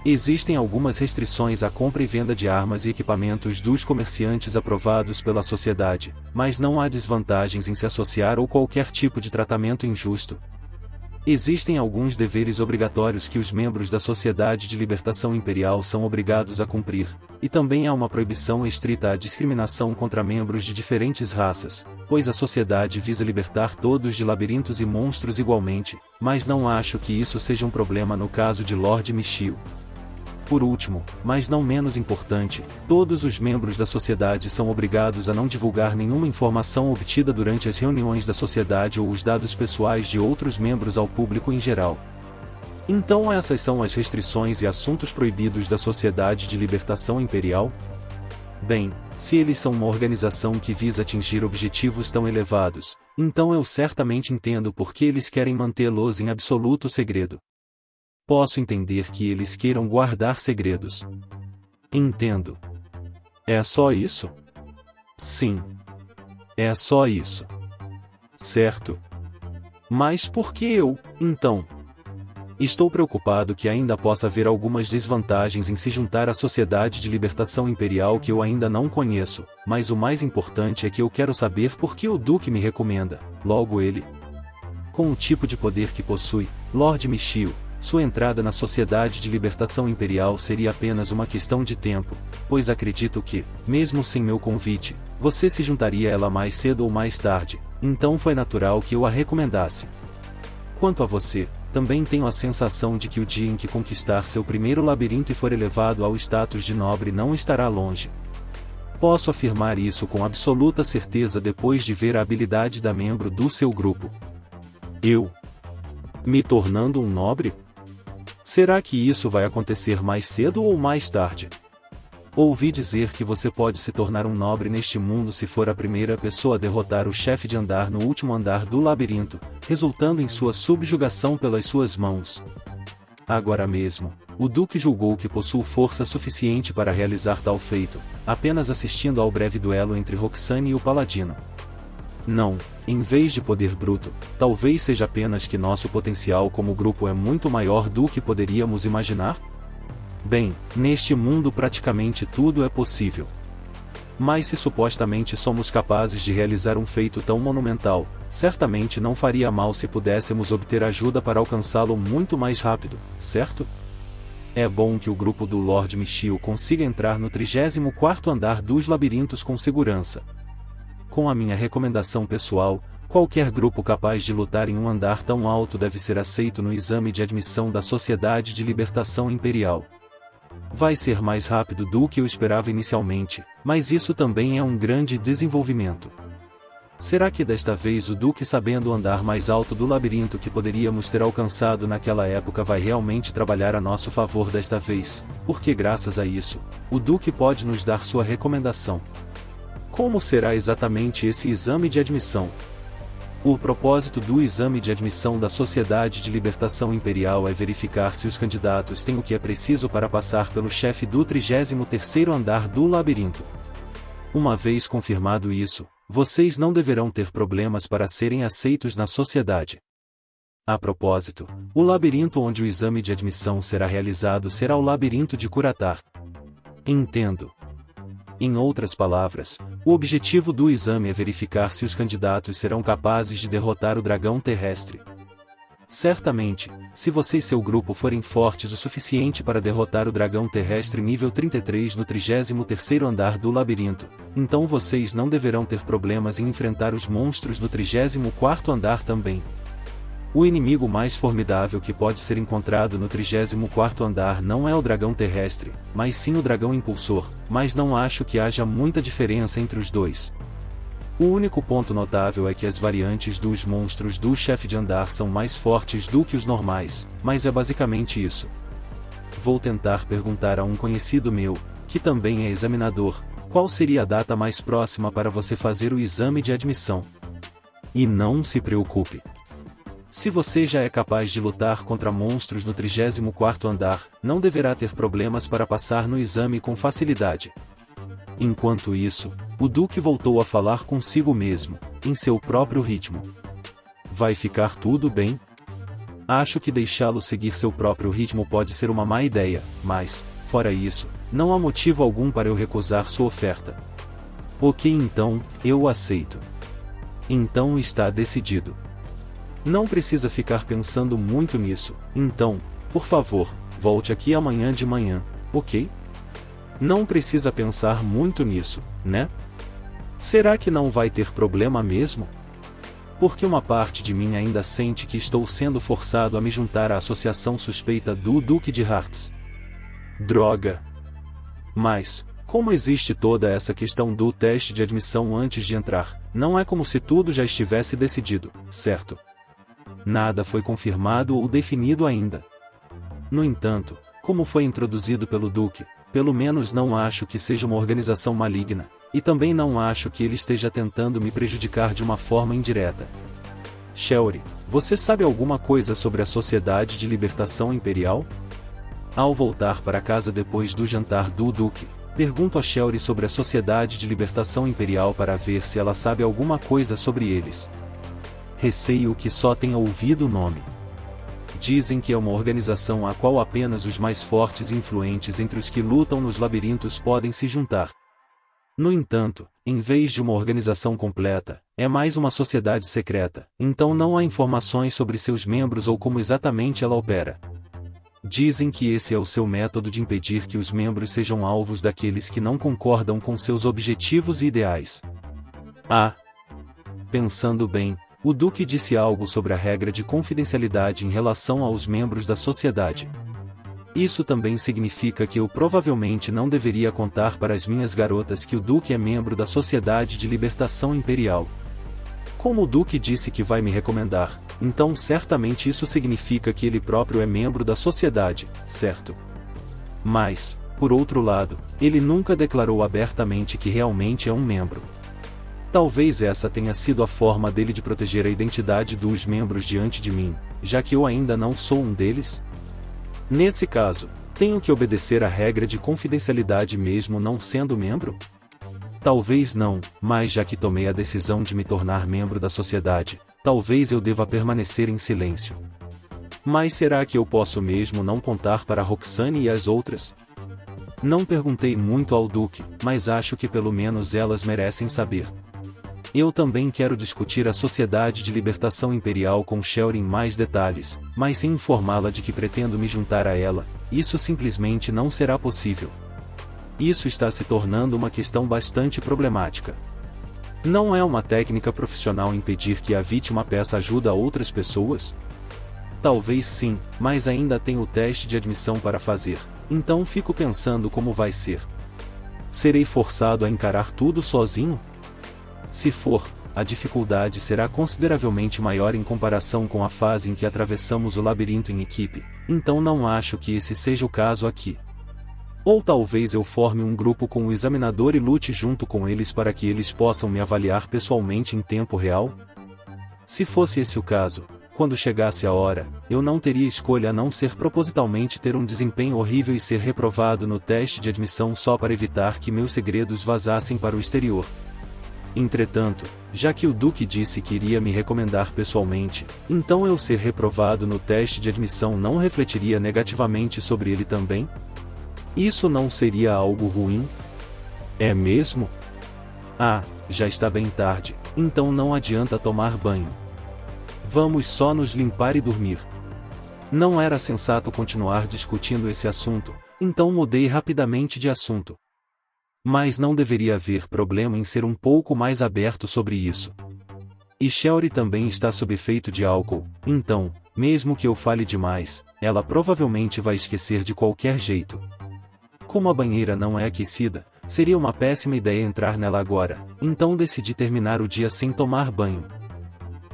Existem algumas restrições à compra e venda de armas e equipamentos dos comerciantes aprovados pela sociedade, mas não há desvantagens em se associar ou qualquer tipo de tratamento injusto. Existem alguns deveres obrigatórios que os membros da Sociedade de Libertação Imperial são obrigados a cumprir, e também há uma proibição estrita à discriminação contra membros de diferentes raças, pois a sociedade visa libertar todos de labirintos e monstros igualmente, mas não acho que isso seja um problema no caso de Lord Michiel. Por último, mas não menos importante, todos os membros da sociedade são obrigados a não divulgar nenhuma informação obtida durante as reuniões da sociedade ou os dados pessoais de outros membros ao público em geral. Então essas são as restrições e assuntos proibidos da Sociedade de Libertação Imperial? Bem, se eles são uma organização que visa atingir objetivos tão elevados, então eu certamente entendo por que eles querem mantê-los em absoluto segredo. Posso entender que eles queiram guardar segredos. Entendo. É só isso? Sim. É só isso. Certo. Mas por que eu, então? Estou preocupado que ainda possa haver algumas desvantagens em se juntar à Sociedade de Libertação Imperial que eu ainda não conheço, mas o mais importante é que eu quero saber por que o Duque me recomenda, logo ele. Com o tipo de poder que possui, Lord Michiel, sua entrada na Sociedade de Libertação Imperial seria apenas uma questão de tempo, pois acredito que, mesmo sem meu convite, você se juntaria a ela mais cedo ou mais tarde, então foi natural que eu a recomendasse. Quanto a você, também tenho a sensação de que o dia em que conquistar seu primeiro labirinto e for elevado ao status de nobre não estará longe. Posso afirmar isso com absoluta certeza depois de ver a habilidade da membro do seu grupo. Eu? Me tornando um nobre? Será que isso vai acontecer mais cedo ou mais tarde? Ouvi dizer que você pode se tornar um nobre neste mundo se for a primeira pessoa a derrotar o chefe de andar no último andar do labirinto, resultando em sua subjugação pelas suas mãos. Agora mesmo, o Duque julgou que possuo força suficiente para realizar tal feito, apenas assistindo ao breve duelo entre Roxane e o Paladino. Não, em vez de poder bruto, talvez seja apenas que nosso potencial como grupo é muito maior do que poderíamos imaginar? Bem, neste mundo praticamente tudo é possível. Mas se supostamente somos capazes de realizar um feito tão monumental, certamente não faria mal se pudéssemos obter ajuda para alcançá-lo muito mais rápido, certo? É bom que o grupo do Lord Michiel consiga entrar no 34º andar dos labirintos com segurança. Com a minha recomendação pessoal, qualquer grupo capaz de lutar em um andar tão alto deve ser aceito no exame de admissão da Sociedade de Libertação Imperial. Vai ser mais rápido do que eu esperava inicialmente, mas isso também é um grande desenvolvimento. Será que desta vez o Duque, sabendo andar mais alto do labirinto que poderíamos ter alcançado naquela época, vai realmente trabalhar a nosso favor desta vez? Porque graças a isso, o Duque pode nos dar sua recomendação. Como será exatamente esse exame de admissão? O propósito do exame de admissão da Sociedade de Libertação Imperial é verificar se os candidatos têm o que é preciso para passar pelo chefe do 33º andar do labirinto. Uma vez confirmado isso, vocês não deverão ter problemas para serem aceitos na sociedade. A propósito, o labirinto onde o exame de admissão será realizado será o labirinto de Curatar. Entendo. Em outras palavras, o objetivo do exame é verificar se os candidatos serão capazes de derrotar o dragão terrestre. Certamente, se você e seu grupo forem fortes o suficiente para derrotar o dragão terrestre nível 33 no 33º andar do labirinto, então vocês não deverão ter problemas em enfrentar os monstros no 34º andar também. O inimigo mais formidável que pode ser encontrado no 34º andar não é o dragão terrestre, mas sim o dragão impulsor, mas não acho que haja muita diferença entre os dois. O único ponto notável é que as variantes dos monstros do chefe de andar são mais fortes do que os normais, mas é basicamente isso. Vou tentar perguntar a um conhecido meu, que também é examinador, qual seria a data mais próxima para você fazer o exame de admissão. E não se preocupe. Se você já é capaz de lutar contra monstros no 34º andar, não deverá ter problemas para passar no exame com facilidade. Enquanto isso, o Duque voltou a falar consigo mesmo, em seu próprio ritmo. Vai ficar tudo bem? Acho que deixá-lo seguir seu próprio ritmo pode ser uma má ideia, mas, fora isso, não há motivo algum para eu recusar sua oferta. Ok, então, eu o aceito. Então está decidido. Não precisa ficar pensando muito nisso, então, por favor, volte aqui amanhã de manhã, ok? Não precisa pensar muito nisso, né? Será que não vai ter problema mesmo? Porque uma parte de mim ainda sente que estou sendo forçado a me juntar à associação suspeita do Duque de Hearts. Droga! Mas, como existe toda essa questão do teste de admissão antes de entrar, não é como se tudo já estivesse decidido, certo? Nada foi confirmado ou definido ainda. No entanto, como foi introduzido pelo Duque, pelo menos não acho que seja uma organização maligna, e também não acho que ele esteja tentando me prejudicar de uma forma indireta. Shelry, você sabe alguma coisa sobre a Sociedade de Libertação Imperial? Ao voltar para casa depois do jantar do Duque, pergunto a Shelry sobre a Sociedade de Libertação Imperial para ver se ela sabe alguma coisa sobre eles. Receio que só tenha ouvido o nome. Dizem que é uma organização à qual apenas os mais fortes e influentes entre os que lutam nos labirintos podem se juntar. No entanto, em vez de uma organização completa, é mais uma sociedade secreta, então não há informações sobre seus membros ou como exatamente ela opera. Dizem que esse é o seu método de impedir que os membros sejam alvos daqueles que não concordam com seus objetivos e ideais. Ah! Pensando bem, o Duque disse algo sobre a regra de confidencialidade em relação aos membros da sociedade. Isso também significa que eu provavelmente não deveria contar para as minhas garotas que o Duque é membro da Sociedade de Libertação Imperial. Como o Duque disse que vai me recomendar, então certamente isso significa que ele próprio é membro da sociedade, certo? Mas, por outro lado, ele nunca declarou abertamente que realmente é um membro. Talvez essa tenha sido a forma dele de proteger a identidade dos membros diante de mim, já que eu ainda não sou um deles? Nesse caso, tenho que obedecer à regra de confidencialidade mesmo não sendo membro? Talvez não, mas já que tomei a decisão de me tornar membro da sociedade, talvez eu deva permanecer em silêncio. Mas será que eu posso mesmo não contar para Roxane e as outras? Não perguntei muito ao Duque, mas acho que pelo menos elas merecem saber. Eu também quero discutir a Sociedade de Libertação Imperial com Shelry em mais detalhes, mas sem informá-la de que pretendo me juntar a ela, isso simplesmente não será possível. Isso está se tornando uma questão bastante problemática. Não é uma técnica profissional impedir que a vítima peça ajuda a outras pessoas? Talvez sim, mas ainda tenho o teste de admissão para fazer, então fico pensando como vai ser. Serei forçado a encarar tudo sozinho? Se for, a dificuldade será consideravelmente maior em comparação com a fase em que atravessamos o labirinto em equipe, então não acho que esse seja o caso aqui. Ou talvez eu forme um grupo com o examinador e lute junto com eles para que eles possam me avaliar pessoalmente em tempo real? Se fosse esse o caso, quando chegasse a hora, eu não teria escolha a não ser propositalmente ter um desempenho horrível e ser reprovado no teste de admissão só para evitar que meus segredos vazassem para o exterior. Entretanto, já que o Duque disse que iria me recomendar pessoalmente, então eu ser reprovado no teste de admissão não refletiria negativamente sobre ele também? Isso não seria algo ruim? É mesmo? Ah, já está bem tarde, então não adianta tomar banho. Vamos só nos limpar e dormir. Não era sensato continuar discutindo esse assunto, então mudei rapidamente de assunto. Mas não deveria haver problema em ser um pouco mais aberto sobre isso. E Shelly também está sob efeito de álcool, então, mesmo que eu fale demais, ela provavelmente vai esquecer de qualquer jeito. Como a banheira não é aquecida, seria uma péssima ideia entrar nela agora, então decidi terminar o dia sem tomar banho.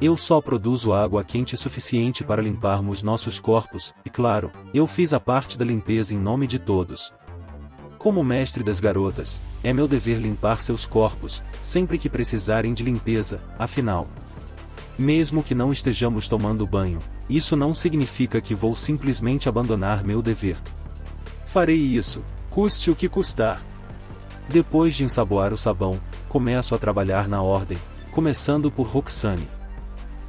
Eu só produzo água quente suficiente para limparmos nossos corpos, e claro, eu fiz a parte da limpeza em nome de todos. Como mestre das garotas, é meu dever limpar seus corpos, sempre que precisarem de limpeza, afinal. Mesmo que não estejamos tomando banho, isso não significa que vou simplesmente abandonar meu dever. Farei isso, custe o que custar. Depois de ensaboar o sabão, começo a trabalhar na ordem, começando por Roxane.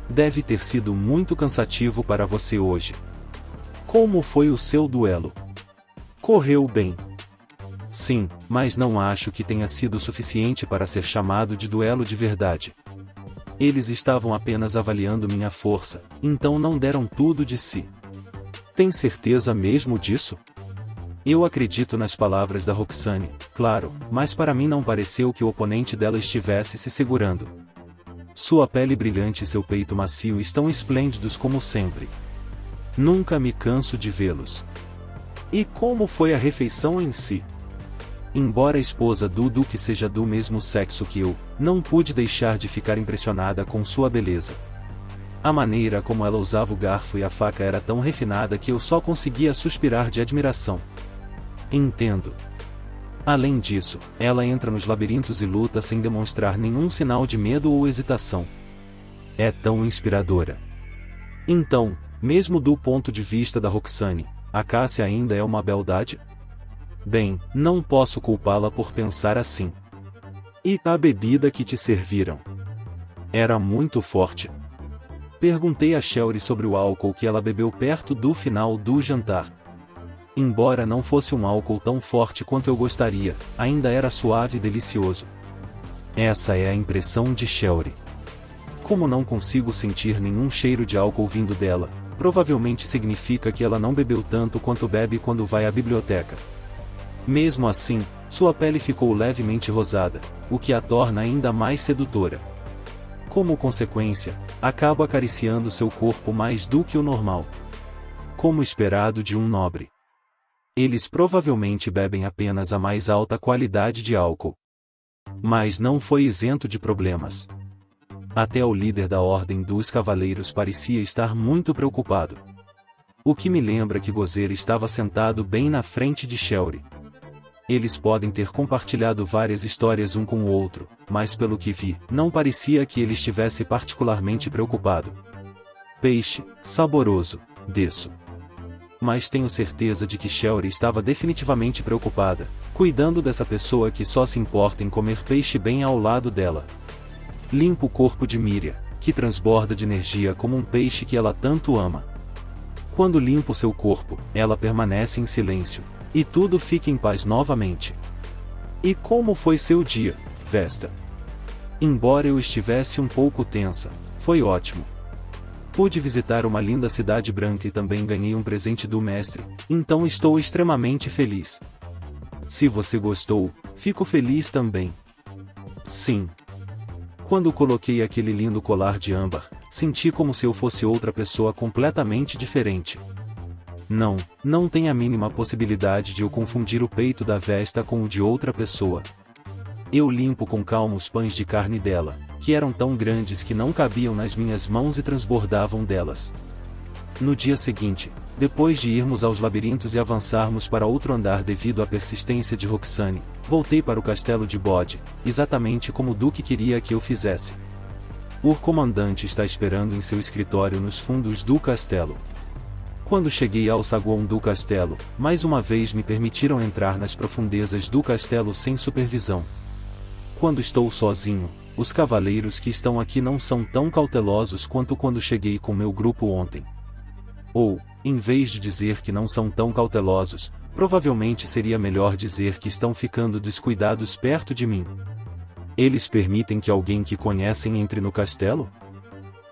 Deve ter sido muito cansativo para você hoje. Como foi o seu duelo? Correu bem. Sim, mas não acho que tenha sido suficiente para ser chamado de duelo de verdade. Eles estavam apenas avaliando minha força, então não deram tudo de si. Tem certeza mesmo disso? Eu acredito nas palavras da Roxane, claro, mas para mim não pareceu que o oponente dela estivesse se segurando. Sua pele brilhante e seu peito macio estão esplêndidos como sempre. Nunca me canso de vê-los. E como foi a refeição em si? Embora a esposa do Duque seja do mesmo sexo que eu, não pude deixar de ficar impressionada com sua beleza. A maneira como ela usava o garfo e a faca era tão refinada que eu só conseguia suspirar de admiração. Entendo. Além disso, ela entra nos labirintos e luta sem demonstrar nenhum sinal de medo ou hesitação. É tão inspiradora. Então, mesmo do ponto de vista da Roxane, a Cássia ainda é uma beldade? Bem, não posso culpá-la por pensar assim. E a bebida que te serviram? Era muito forte. Perguntei a Shelly sobre o álcool que ela bebeu perto do final do jantar. Embora não fosse um álcool tão forte quanto eu gostaria, ainda era suave e delicioso. Essa é a impressão de Shelly. Como não consigo sentir nenhum cheiro de álcool vindo dela, provavelmente significa que ela não bebeu tanto quanto bebe quando vai à biblioteca. Mesmo assim, sua pele ficou levemente rosada, o que a torna ainda mais sedutora. Como consequência, acabo acariciando seu corpo mais do que o normal. Como esperado de um nobre. Eles provavelmente bebem apenas a mais alta qualidade de álcool. Mas não foi isento de problemas. Até o líder da Ordem dos Cavaleiros parecia estar muito preocupado. O que me lembra que Gozer estava sentado bem na frente de Shelly. Eles podem ter compartilhado várias histórias um com o outro, mas pelo que vi, não parecia que ele estivesse particularmente preocupado. Peixe, saboroso, desço. Mas tenho certeza de que Shelly estava definitivamente preocupada, cuidando dessa pessoa que só se importa em comer peixe bem ao lado dela. Limpa o corpo de Miriam, que transborda de energia como um peixe que ela tanto ama. Quando limpo seu corpo, ela permanece em silêncio, e tudo fica em paz novamente. E como foi seu dia, Vesta? Embora eu estivesse um pouco tensa, foi ótimo. Pude visitar uma linda cidade branca e também ganhei um presente do mestre, então estou extremamente feliz. Se você gostou, fico feliz também. Sim. Quando coloquei aquele lindo colar de âmbar, senti como se eu fosse outra pessoa completamente diferente. Não tem a mínima possibilidade de eu confundir o peito da Vesta com o de outra pessoa. Eu limpo com calma os pães de carne dela, que eram tão grandes que não cabiam nas minhas mãos e transbordavam delas. No dia seguinte, depois de irmos aos labirintos e avançarmos para outro andar devido à persistência de Roxane, voltei para o castelo de Bode, exatamente como o Duque queria que eu fizesse. O comandante está esperando em seu escritório nos fundos do castelo. Quando cheguei ao saguão do castelo, mais uma vez me permitiram entrar nas profundezas do castelo sem supervisão. Quando estou sozinho, os cavaleiros que estão aqui não são tão cautelosos quanto quando cheguei com meu grupo ontem. Ou, em vez de dizer que não são tão cautelosos, provavelmente seria melhor dizer que estão ficando descuidados perto de mim. Eles permitem que alguém que conhecem entre no castelo?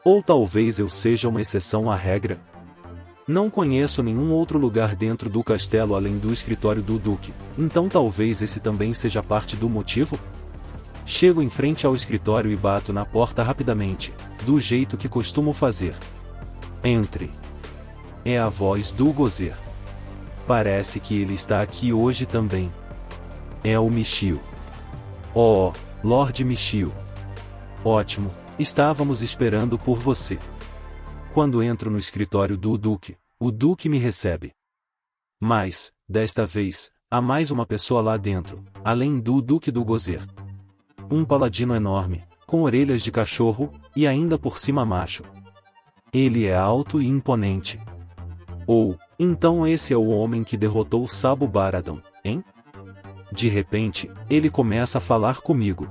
Ou talvez eu seja uma exceção à regra? Não conheço nenhum outro lugar dentro do castelo além do escritório do Duque, então talvez esse também seja parte do motivo? Chego em frente ao escritório e bato na porta rapidamente, do jeito que costumo fazer. Entre. É a voz do Gozer. Parece que ele está aqui hoje também. É o Michio. Oh, Lord Michio. Ótimo, estávamos esperando por você. Quando entro no escritório do Duque, o Duque me recebe. Mas, desta vez, há mais uma pessoa lá dentro, além do Duque do Gozer. Um paladino enorme, com orelhas de cachorro, e ainda por cima macho. Ele é alto e imponente. Então esse é o homem que derrotou Sabo Baradon, hein? De repente, ele começa a falar comigo.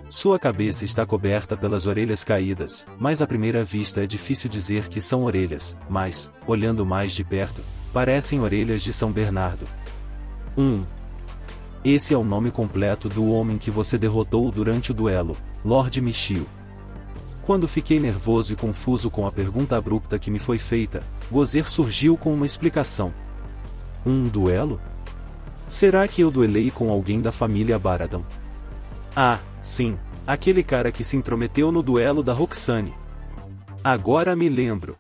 Sua cabeça está coberta pelas orelhas caídas, mas à primeira vista é difícil dizer que são orelhas, mas, olhando mais de perto, parecem orelhas de São Bernardo. Esse é o nome completo do homem que você derrotou durante o duelo, Lord Michio. Quando fiquei nervoso e confuso com a pergunta abrupta que me foi feita, Gozer surgiu com uma explicação. Um duelo? Será que eu duelei com alguém da família Baradon? Ah, sim, aquele cara que se intrometeu no duelo da Roxane. Agora me lembro.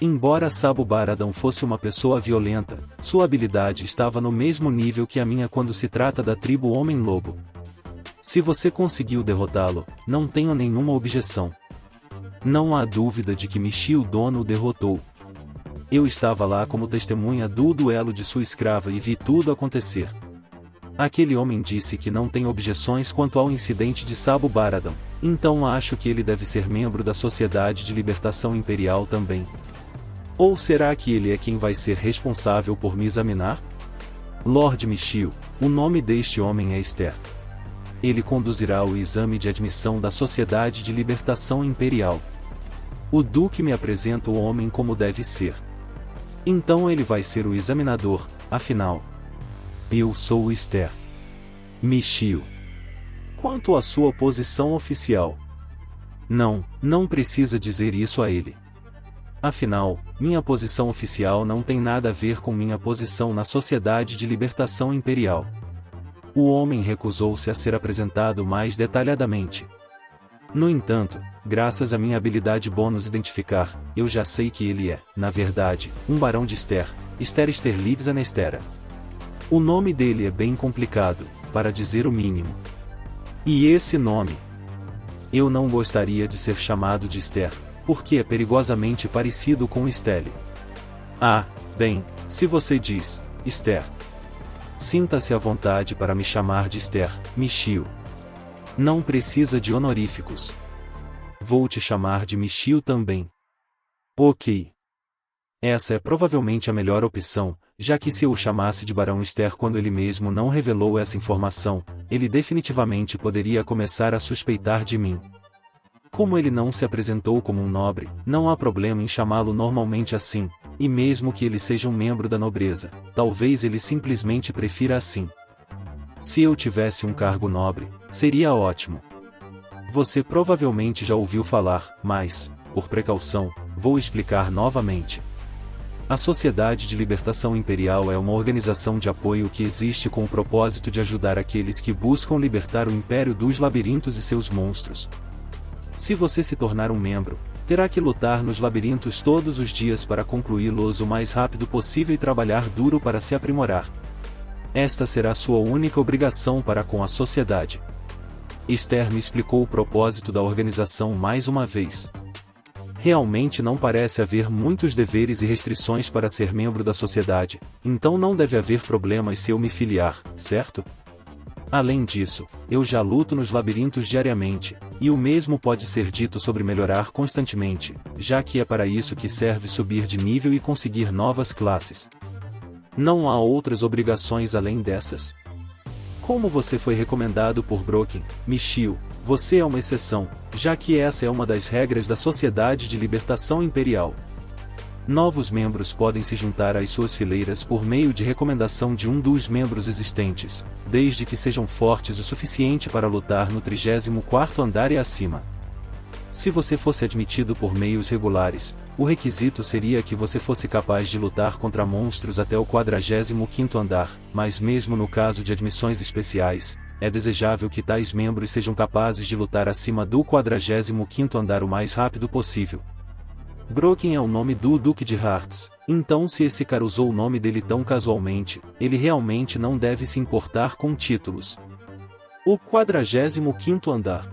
Embora Sabo Baradon fosse uma pessoa violenta, sua habilidade estava no mesmo nível que a minha quando se trata da tribo Homem-Lobo. Se você conseguiu derrotá-lo, não tenho nenhuma objeção. Não há dúvida de que Michio Dono o derrotou. Eu estava lá como testemunha do duelo de sua escrava e vi tudo acontecer. Aquele homem disse que não tem objeções quanto ao incidente de Sabo Baradon, então acho que ele deve ser membro da Sociedade de Libertação Imperial também. Ou será que ele é quem vai ser responsável por me examinar? Lord Michio, o nome deste homem é Esther. Ele conduzirá o exame de admissão da Sociedade de Libertação Imperial. O Duque me apresenta o homem como deve ser. Então ele vai ser o examinador, afinal. Eu sou Esther. Michio. Quanto à sua posição oficial. Não precisa dizer isso a ele. Afinal, minha posição oficial não tem nada a ver com minha posição na Sociedade de Libertação Imperial. O homem recusou-se a ser apresentado mais detalhadamente. No entanto, graças à minha habilidade bônus identificar, eu já sei que ele é, na verdade, um barão de Esther, Esther Sterlitz Anestera. O nome dele é bem complicado, para dizer o mínimo. E esse nome? Eu não gostaria de ser chamado de Esther, porque é perigosamente parecido com Estelle. Ah, bem, se você diz, Esther. Sinta-se à vontade para me chamar de Esther, Michio. Não precisa de honoríficos. Vou te chamar de Michio também. Ok. Essa é provavelmente a melhor opção, já que se eu o chamasse de Barão Esther quando ele mesmo não revelou essa informação, ele definitivamente poderia começar a suspeitar de mim. Como ele não se apresentou como um nobre, não há problema em chamá-lo normalmente assim, e mesmo que ele seja um membro da nobreza, talvez ele simplesmente prefira assim. Se eu tivesse um cargo nobre, seria ótimo. Você provavelmente já ouviu falar, mas, por precaução, vou explicar novamente. A Sociedade de Libertação Imperial é uma organização de apoio que existe com o propósito de ajudar aqueles que buscam libertar o Império dos Labirintos e seus monstros. Se você se tornar um membro, terá que lutar nos labirintos todos os dias para concluí-los o mais rápido possível e trabalhar duro para se aprimorar. Esta será sua única obrigação para com a sociedade. Esther me explicou o propósito da organização mais uma vez. Realmente não parece haver muitos deveres e restrições para ser membro da sociedade, então não deve haver problemas se eu me filiar, certo? Além disso, eu já luto nos labirintos diariamente, e o mesmo pode ser dito sobre melhorar constantemente, já que é para isso que serve subir de nível e conseguir novas classes. Não há outras obrigações além dessas. Como você foi recomendado por Broken, Michio, você é uma exceção, já que essa é uma das regras da Sociedade de Libertação Imperial. Novos membros podem se juntar às suas fileiras por meio de recomendação de um dos membros existentes, desde que sejam fortes o suficiente para lutar no 34º andar e acima. Se você fosse admitido por meios regulares, o requisito seria que você fosse capaz de lutar contra monstros até o 45º andar, mas mesmo no caso de admissões especiais, é desejável que tais membros sejam capazes de lutar acima do 45º andar o mais rápido possível. Broken é o nome do Duque de Hearts, então se esse cara usou o nome dele tão casualmente, ele realmente não deve se importar com títulos. O 45º andar.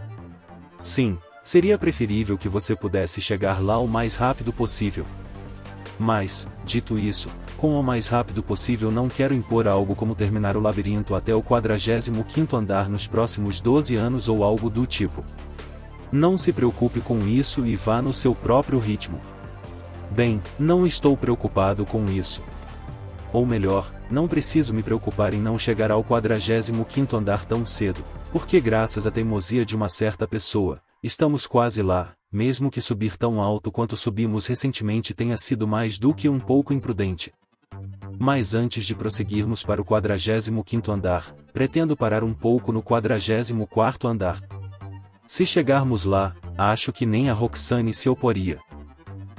Sim, seria preferível que você pudesse chegar lá o mais rápido possível. Mas, dito isso, com o mais rápido possível não quero impor algo como terminar o labirinto até o 45º andar nos próximos 12 anos ou algo do tipo. Não se preocupe com isso e vá no seu próprio ritmo. Bem, não estou preocupado com isso. Ou melhor, não preciso me preocupar em não chegar ao 45º andar tão cedo, porque graças à teimosia de uma certa pessoa, estamos quase lá, mesmo que subir tão alto quanto subimos recentemente tenha sido mais do que um pouco imprudente. Mas antes de prosseguirmos para o 45º andar, pretendo parar um pouco no 44º andar. Se chegarmos lá, acho que nem a Roxane se oporia.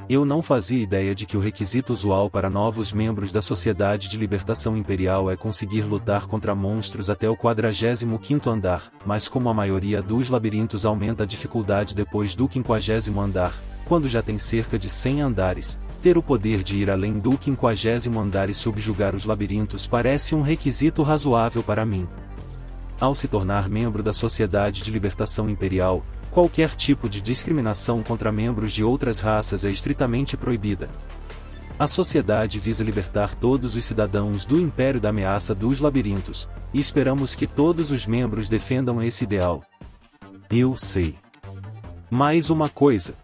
Eu não fazia ideia de que o requisito usual para novos membros da Sociedade de Libertação Imperial é conseguir lutar contra monstros até o 45º andar, mas como a maioria dos labirintos aumenta a dificuldade depois do 50º andar, quando já tem cerca de 100 andares, ter o poder de ir além do 50º andar e subjugar os labirintos parece um requisito razoável para mim. Ao se tornar membro da Sociedade de Libertação Imperial, qualquer tipo de discriminação contra membros de outras raças é estritamente proibida. A sociedade visa libertar todos os cidadãos do Império da ameaça dos labirintos, e esperamos que todos os membros defendam esse ideal. Eu sei. Mais uma coisa.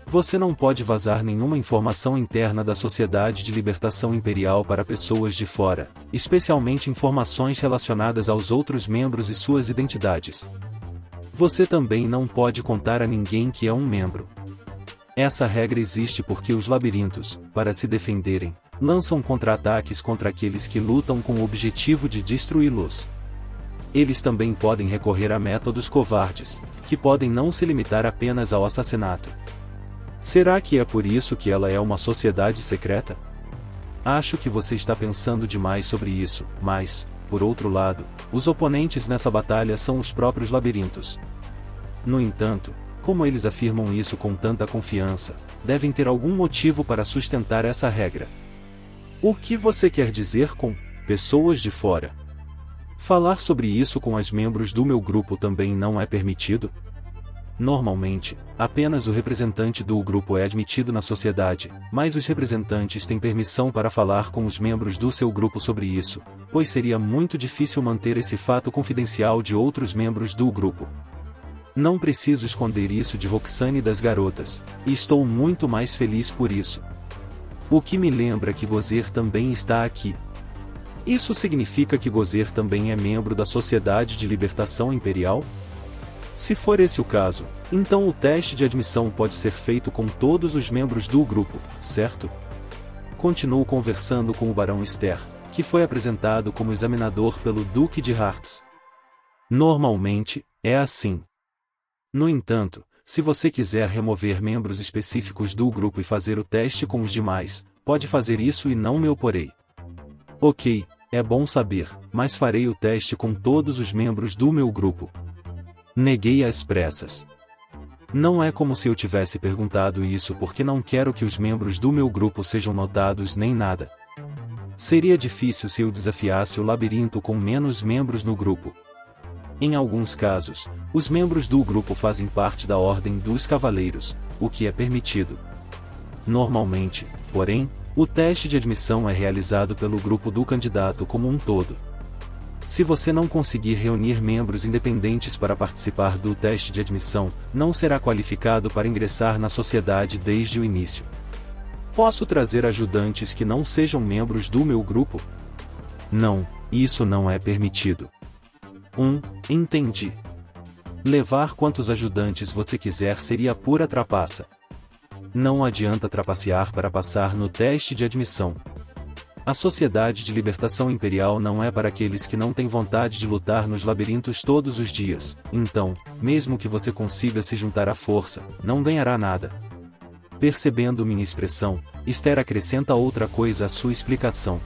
Você não pode vazar nenhuma informação interna da Sociedade de Libertação Imperial para pessoas de fora, especialmente informações relacionadas aos outros membros e suas identidades. Você também não pode contar a ninguém que é um membro. Essa regra existe porque os labirintos, para se defenderem, lançam contra-ataques contra aqueles que lutam com o objetivo de destruí-los. Eles também podem recorrer a métodos covardes, que podem não se limitar apenas ao assassinato. Será que é por isso que ela é uma sociedade secreta? Acho que você está pensando demais sobre isso, mas, por outro lado, os oponentes nessa batalha são os próprios labirintos. No entanto, como eles afirmam isso com tanta confiança, devem ter algum motivo para sustentar essa regra. O que você quer dizer com pessoas de fora? Falar sobre isso com os membros do meu grupo também não é permitido? Normalmente, apenas o representante do grupo é admitido na sociedade, mas os representantes têm permissão para falar com os membros do seu grupo sobre isso, pois seria muito difícil manter esse fato confidencial de outros membros do grupo. Não preciso esconder isso de Roxane e das garotas, e estou muito mais feliz por isso. O que me lembra que Gozer também está aqui. Isso significa que Gozer também é membro da Sociedade de Libertação Imperial? Se for esse o caso, então o teste de admissão pode ser feito com todos os membros do grupo, certo? Continuo conversando com o Barão Esther, que foi apresentado como examinador pelo Duque de Hearts. Normalmente, é assim. No entanto, se você quiser remover membros específicos do grupo e fazer o teste com os demais, pode fazer isso e não me oporei. Ok, é bom saber, mas farei o teste com todos os membros do meu grupo. Neguei às pressas. Não é como se eu tivesse perguntado isso porque não quero que os membros do meu grupo sejam notados nem nada. Seria difícil se eu desafiasse o labirinto com menos membros no grupo. Em alguns casos, os membros do grupo fazem parte da Ordem dos Cavaleiros, o que é permitido. Normalmente, porém, o teste de admissão é realizado pelo grupo do candidato como um todo. Se você não conseguir reunir membros independentes para participar do teste de admissão, não será qualificado para ingressar na sociedade desde o início. Posso trazer ajudantes que não sejam membros do meu grupo? Não, isso não é permitido. Entendi. Levar quantos ajudantes você quiser seria pura trapaça. Não adianta trapacear para passar no teste de admissão. A Sociedade de Libertação Imperial não é para aqueles que não têm vontade de lutar nos labirintos todos os dias, então, mesmo que você consiga se juntar à força, não ganhará nada. Percebendo minha expressão, Esther acrescenta outra coisa à sua explicação.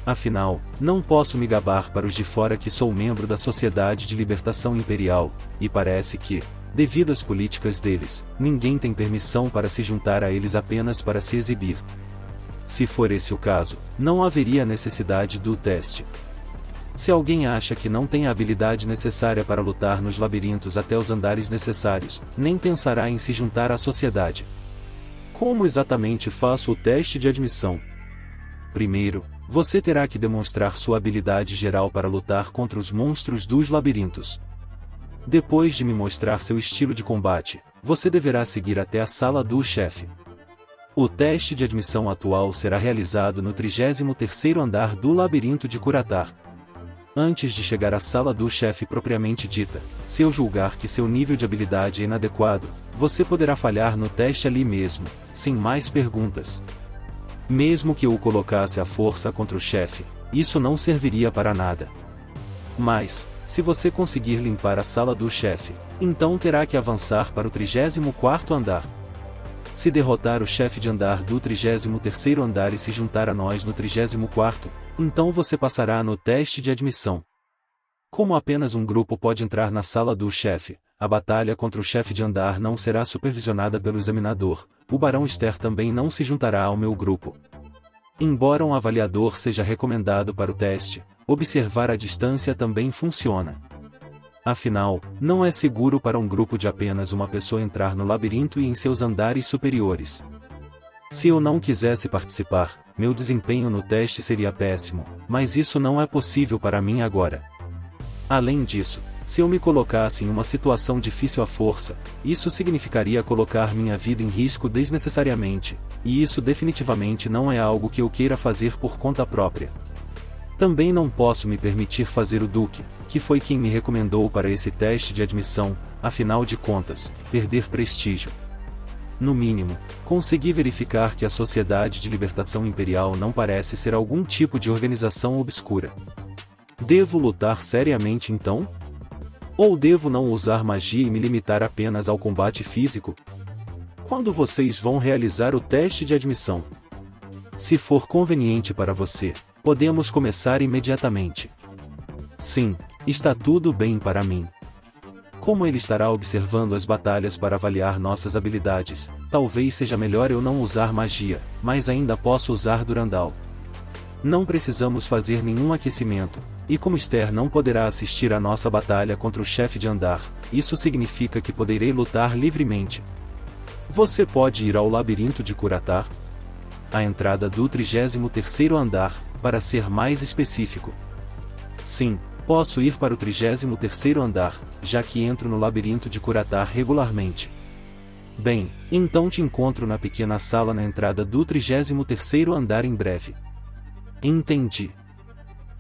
Afinal, não posso me gabar para os de fora que sou membro da Sociedade de Libertação Imperial, e parece que, devido às políticas deles, ninguém tem permissão para se juntar a eles apenas para se exibir. Se for esse o caso, não haveria necessidade do teste. Se alguém acha que não tem a habilidade necessária para lutar nos labirintos até os andares necessários, nem pensará em se juntar à sociedade. Como exatamente faço o teste de admissão? Primeiro, você terá que demonstrar sua habilidade geral para lutar contra os monstros dos labirintos. Depois de me mostrar seu estilo de combate, você deverá seguir até a sala do chefe. O teste de admissão atual será realizado no 33º andar do labirinto de Curatar. Antes de chegar à sala do chefe propriamente dita, se eu julgar que seu nível de habilidade é inadequado, você poderá falhar no teste ali mesmo, sem mais perguntas. Mesmo que eu o colocasse à força contra o chefe, isso não serviria para nada. Mas, se você conseguir limpar a sala do chefe, então terá que avançar para o 34º andar. Se derrotar o chefe de andar do 33º andar e se juntar a nós no 34º, então você passará no teste de admissão. Como apenas um grupo pode entrar na sala do chefe, a batalha contra o chefe de andar não será supervisionada pelo examinador, o Barão Esther também não se juntará ao meu grupo. Embora um avaliador seja recomendado para o teste, observar a distância também funciona. Afinal, não é seguro para um grupo de apenas uma pessoa entrar no labirinto e em seus andares superiores. Se eu não quisesse participar, meu desempenho no teste seria péssimo, mas isso não é possível para mim agora. Além disso, se eu me colocasse em uma situação difícil à força, isso significaria colocar minha vida em risco desnecessariamente, e isso definitivamente não é algo que eu queira fazer por conta própria. Também não posso me permitir fazer o Duque, que foi quem me recomendou para esse teste de admissão, afinal de contas, perder prestígio. No mínimo, consegui verificar que a Sociedade de Libertação Imperial não parece ser algum tipo de organização obscura. Devo lutar seriamente então? Ou devo não usar magia e me limitar apenas ao combate físico? Quando vocês vão realizar o teste de admissão? Se for conveniente para você, podemos começar imediatamente. Sim, está tudo bem para mim. Como ele estará observando as batalhas para avaliar nossas habilidades, talvez seja melhor eu não usar magia, mas ainda posso usar Durandal. Não precisamos fazer nenhum aquecimento, e como Esther não poderá assistir à nossa batalha contra o chefe de andar, isso significa que poderei lutar livremente. Você pode ir ao labirinto de Curatar? A entrada do 33º andar, para ser mais específico. Sim, posso ir para o 33º andar, já que entro no labirinto de Curatar regularmente. Bem, então te encontro na pequena sala na entrada do 33º andar em breve. Entendi.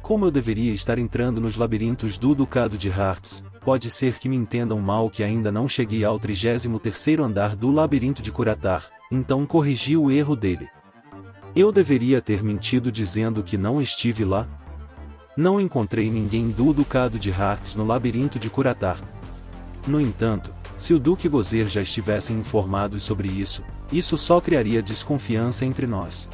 Como eu deveria estar entrando nos labirintos do Ducado de Hearts, pode ser que me entendam mal que ainda não cheguei ao 33º andar do labirinto de Curatar, então corrigi o erro dele. Eu deveria ter mentido dizendo que não estive lá? Não encontrei ninguém do Ducado de Hearts no labirinto de Curatar. No entanto, se o Duque Gozer já estivessem informados sobre isso, isso só criaria desconfiança entre nós.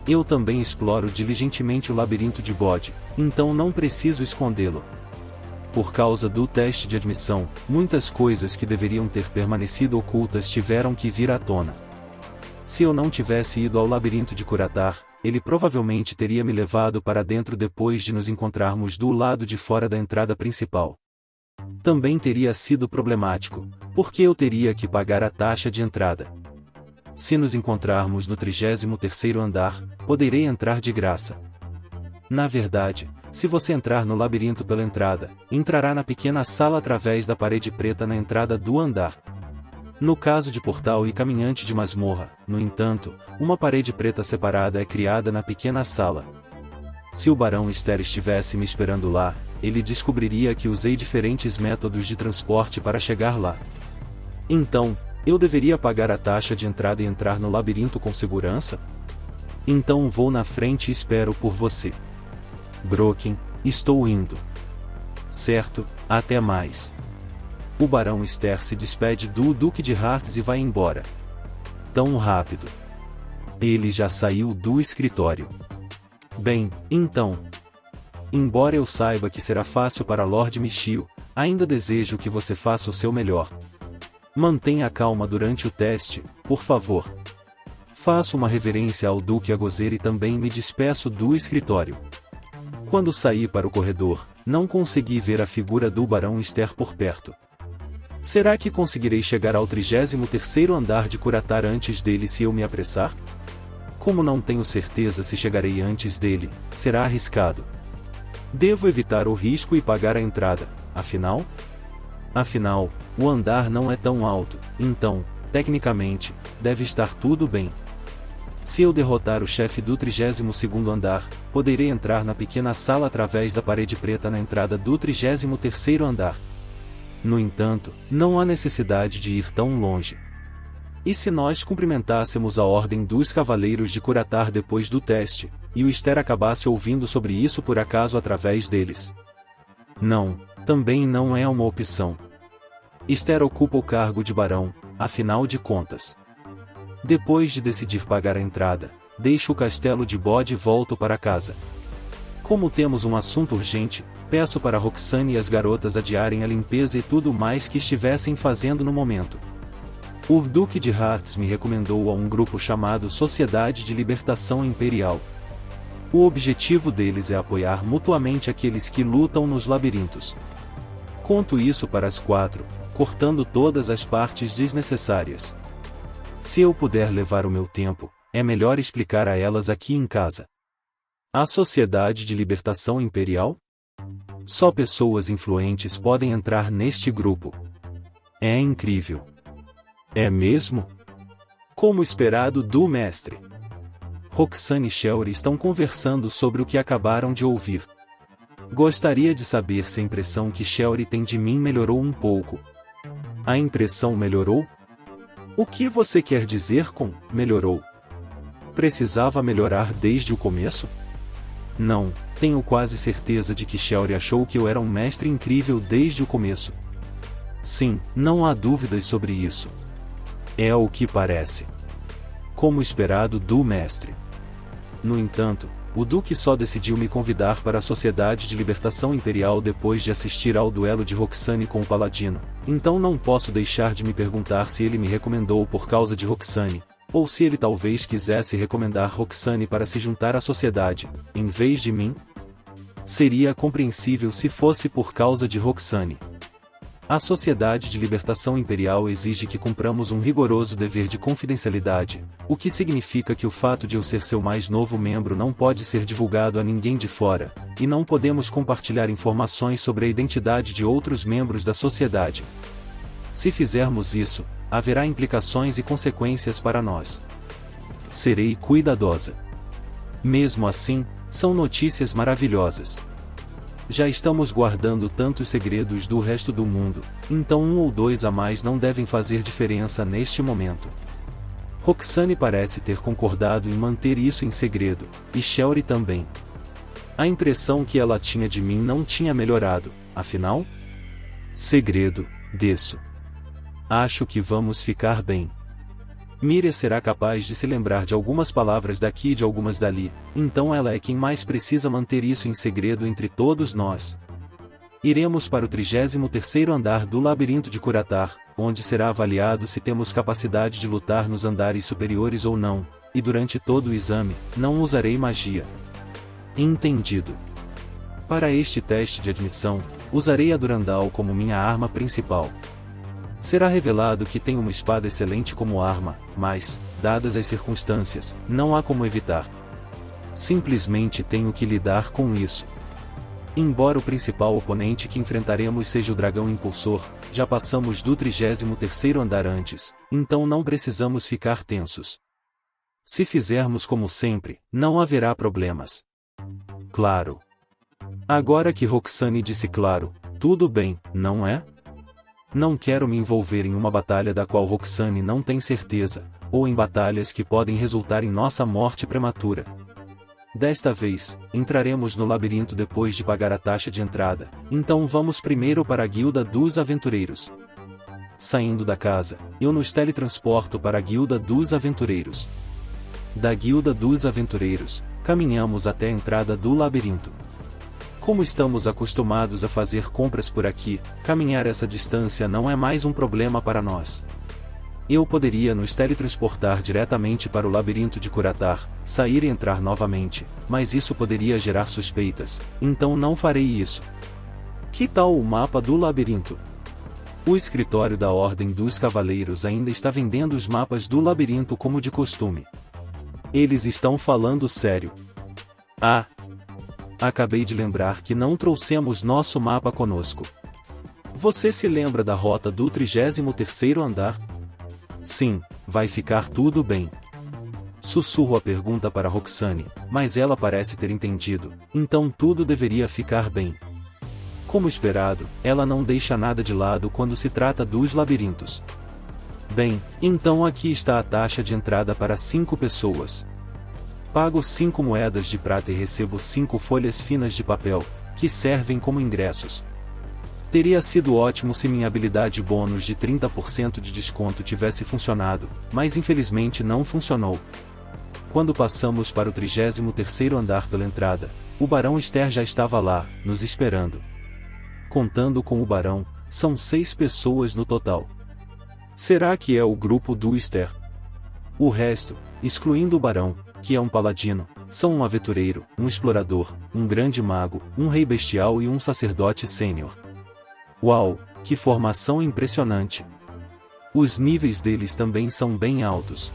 Eu também exploro diligentemente o labirinto de Bode, então não preciso escondê-lo. Por causa do teste de admissão, muitas coisas que deveriam ter permanecido ocultas tiveram que vir à tona. Se eu não tivesse ido ao labirinto de Curatar, ele provavelmente teria me levado para dentro depois de nos encontrarmos do lado de fora da entrada principal. Também teria sido problemático, porque eu teria que pagar a taxa de entrada. Se nos encontrarmos no 33º andar, poderei entrar de graça. Na verdade, se você entrar no labirinto pela entrada, entrará na pequena sala através da parede preta na entrada do andar. No caso de portal e caminhante de masmorra, no entanto, uma parede preta separada é criada na pequena sala. Se o Barão Ster estivesse me esperando lá, ele descobriria que usei diferentes métodos de transporte para chegar lá. Então, eu deveria pagar a taxa de entrada e entrar no labirinto com segurança? Então vou na frente e espero por você. Brocken, estou indo. Certo, até mais. O Barão Ster se despede do Duque de Hartz e vai embora. Tão rápido. Ele já saiu do escritório. Bem, então. Embora eu saiba que será fácil para Lord Michiel, ainda desejo que você faça o seu melhor. Mantenha a calma durante o teste, por favor. Faço uma reverência ao Duque Agozer e também me despeço do escritório. Quando saí para o corredor, não consegui ver a figura do Barão Ster por perto. Será que conseguirei chegar ao 33º andar de Curatar antes dele se eu me apressar? Como não tenho certeza se chegarei antes dele, será arriscado. Devo evitar o risco e pagar a entrada, afinal, o andar não é tão alto, então, tecnicamente, deve estar tudo bem. Se eu derrotar o chefe do 32º andar, poderei entrar na pequena sala através da parede preta na entrada do 33º andar. No entanto, não há necessidade de ir tão longe. E se nós cumprimentássemos a ordem dos Cavaleiros de Curatar depois do teste, e o Ster acabasse ouvindo sobre isso por acaso através deles? Não, também não é uma opção. Ster ocupa o cargo de barão, afinal de contas. Depois de decidir pagar a entrada, deixo o castelo de Bode e volto para casa. Como temos um assunto urgente, peço para Roxane e as garotas adiarem a limpeza e tudo mais que estivessem fazendo no momento. O Duque de Hartz me recomendou a um grupo chamado Sociedade de Libertação Imperial. O objetivo deles é apoiar mutuamente aqueles que lutam nos labirintos. Conto isso para as 4, cortando todas as partes desnecessárias. Se eu puder levar o meu tempo, é melhor explicar a elas aqui em casa. A Sociedade de Libertação Imperial? Só pessoas influentes podem entrar neste grupo. É incrível. É mesmo? Como esperado do mestre. Roxane e Shelry estão conversando sobre o que acabaram de ouvir. Gostaria de saber se a impressão que Shelry tem de mim melhorou um pouco. A impressão melhorou? O que você quer dizer com melhorou? Precisava melhorar desde o começo? Não, tenho quase certeza de que Shelry achou que eu era um mestre incrível desde o começo. Sim, não há dúvidas sobre isso. É o que parece. Como esperado do mestre. No entanto, o Duque só decidiu me convidar para a Sociedade de Libertação Imperial depois de assistir ao duelo de Roxane com o Paladino, então não posso deixar de me perguntar se ele me recomendou por causa de Roxane, ou se ele talvez quisesse recomendar Roxane para se juntar à sociedade, em vez de mim? Seria compreensível se fosse por causa de Roxane. A Sociedade de Libertação Imperial exige que cumpramos um rigoroso dever de confidencialidade, o que significa que o fato de eu ser seu mais novo membro não pode ser divulgado a ninguém de fora, e não podemos compartilhar informações sobre a identidade de outros membros da sociedade. Se fizermos isso, haverá implicações e consequências para nós. Serei cuidadosa. Mesmo assim, são notícias maravilhosas. Já estamos guardando tantos segredos do resto do mundo, então 1 ou 2 a mais não devem fazer diferença neste momento. Roxane parece ter concordado em manter isso em segredo, e Shelry também. A impressão que ela tinha de mim não tinha melhorado, afinal? Segredo, desço. Acho que vamos ficar bem. Miriam será capaz de se lembrar de algumas palavras daqui e de algumas dali, então ela é quem mais precisa manter isso em segredo entre todos nós. Iremos para o 33º andar do Labirinto de Curatar, onde será avaliado se temos capacidade de lutar nos andares superiores ou não, e durante todo o exame, não usarei magia. Entendido. Para este teste de admissão, usarei a Durandal como minha arma principal. Será revelado que tenho uma espada excelente como arma, mas, dadas as circunstâncias, não há como evitar. Simplesmente tenho que lidar com isso. Embora o principal oponente que enfrentaremos seja o dragão impulsor, já passamos do 33º andar antes, então não precisamos ficar tensos. Se fizermos como sempre, não haverá problemas. Claro. Agora que Roxane disse claro, tudo bem, não é? Não quero me envolver em uma batalha da qual Roxane não tem certeza, ou em batalhas que podem resultar em nossa morte prematura. Desta vez, entraremos no labirinto depois de pagar a taxa de entrada, então vamos primeiro para a Guilda dos Aventureiros. Saindo da casa, eu nos teletransporto para a Guilda dos Aventureiros. Da Guilda dos Aventureiros, caminhamos até a entrada do labirinto. Como estamos acostumados a fazer compras por aqui, caminhar essa distância não é mais um problema para nós. Eu poderia nos teletransportar diretamente para o labirinto de Curatar, sair e entrar novamente, mas isso poderia gerar suspeitas, então não farei isso. Que tal o mapa do labirinto? O escritório da Ordem dos Cavaleiros ainda está vendendo os mapas do labirinto como de costume. Eles estão falando sério. Ah! Acabei de lembrar que não trouxemos nosso mapa conosco. Você se lembra da rota do 33º andar? Sim, vai ficar tudo bem. Sussurro a pergunta para Roxane, mas ela parece ter entendido, então tudo deveria ficar bem. Como esperado, ela não deixa nada de lado quando se trata dos labirintos. Bem, então aqui está a taxa de entrada para 5 pessoas. Pago 5 moedas de prata e recebo 5 folhas finas de papel, que servem como ingressos. Teria sido ótimo se minha habilidade bônus de 30% de desconto tivesse funcionado, mas infelizmente não funcionou. Quando passamos para o 33º andar pela entrada, o Barão Ster já estava lá, nos esperando. Contando com o Barão, são 6 pessoas no total. Será que é o grupo do Ster? O resto, excluindo o Barão, que é um paladino, são um aventureiro, um explorador, um grande mago, um rei bestial e um sacerdote sênior. Uau, que formação impressionante! Os níveis deles também são bem altos.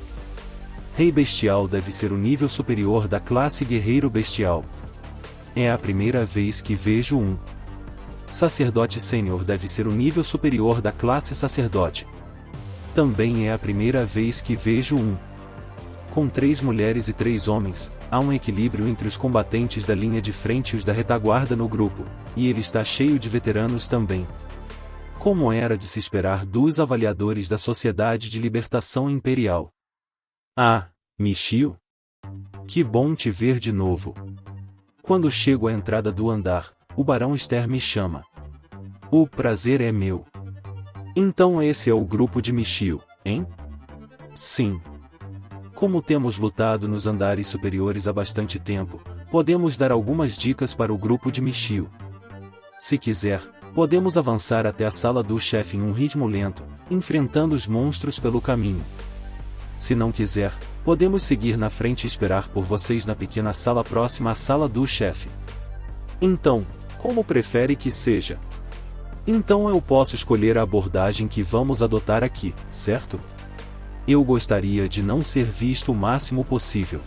Rei Bestial deve ser o nível superior da classe Guerreiro Bestial. É a primeira vez que vejo um. Sacerdote Sênior deve ser o nível superior da classe Sacerdote. Também é a primeira vez que vejo um. Com 3 mulheres e 3 homens, há um equilíbrio entre os combatentes da linha de frente e os da retaguarda no grupo, e ele está cheio de veteranos também. Como era de se esperar dos avaliadores da Sociedade de Libertação Imperial. Ah, Michio? Que bom te ver de novo. Quando chego à entrada do andar, o Barão Ster me chama. O prazer é meu. Então esse é o grupo de Michio, hein? Sim. Como temos lutado nos andares superiores há bastante tempo, podemos dar algumas dicas para o grupo de Michio. Se quiser, podemos avançar até a sala do chefe em um ritmo lento, enfrentando os monstros pelo caminho. Se não quiser, podemos seguir na frente e esperar por vocês na pequena sala próxima à sala do chefe. Então, como prefere que seja? Então eu posso escolher a abordagem que vamos adotar aqui, certo? Eu gostaria de não ser visto o máximo possível.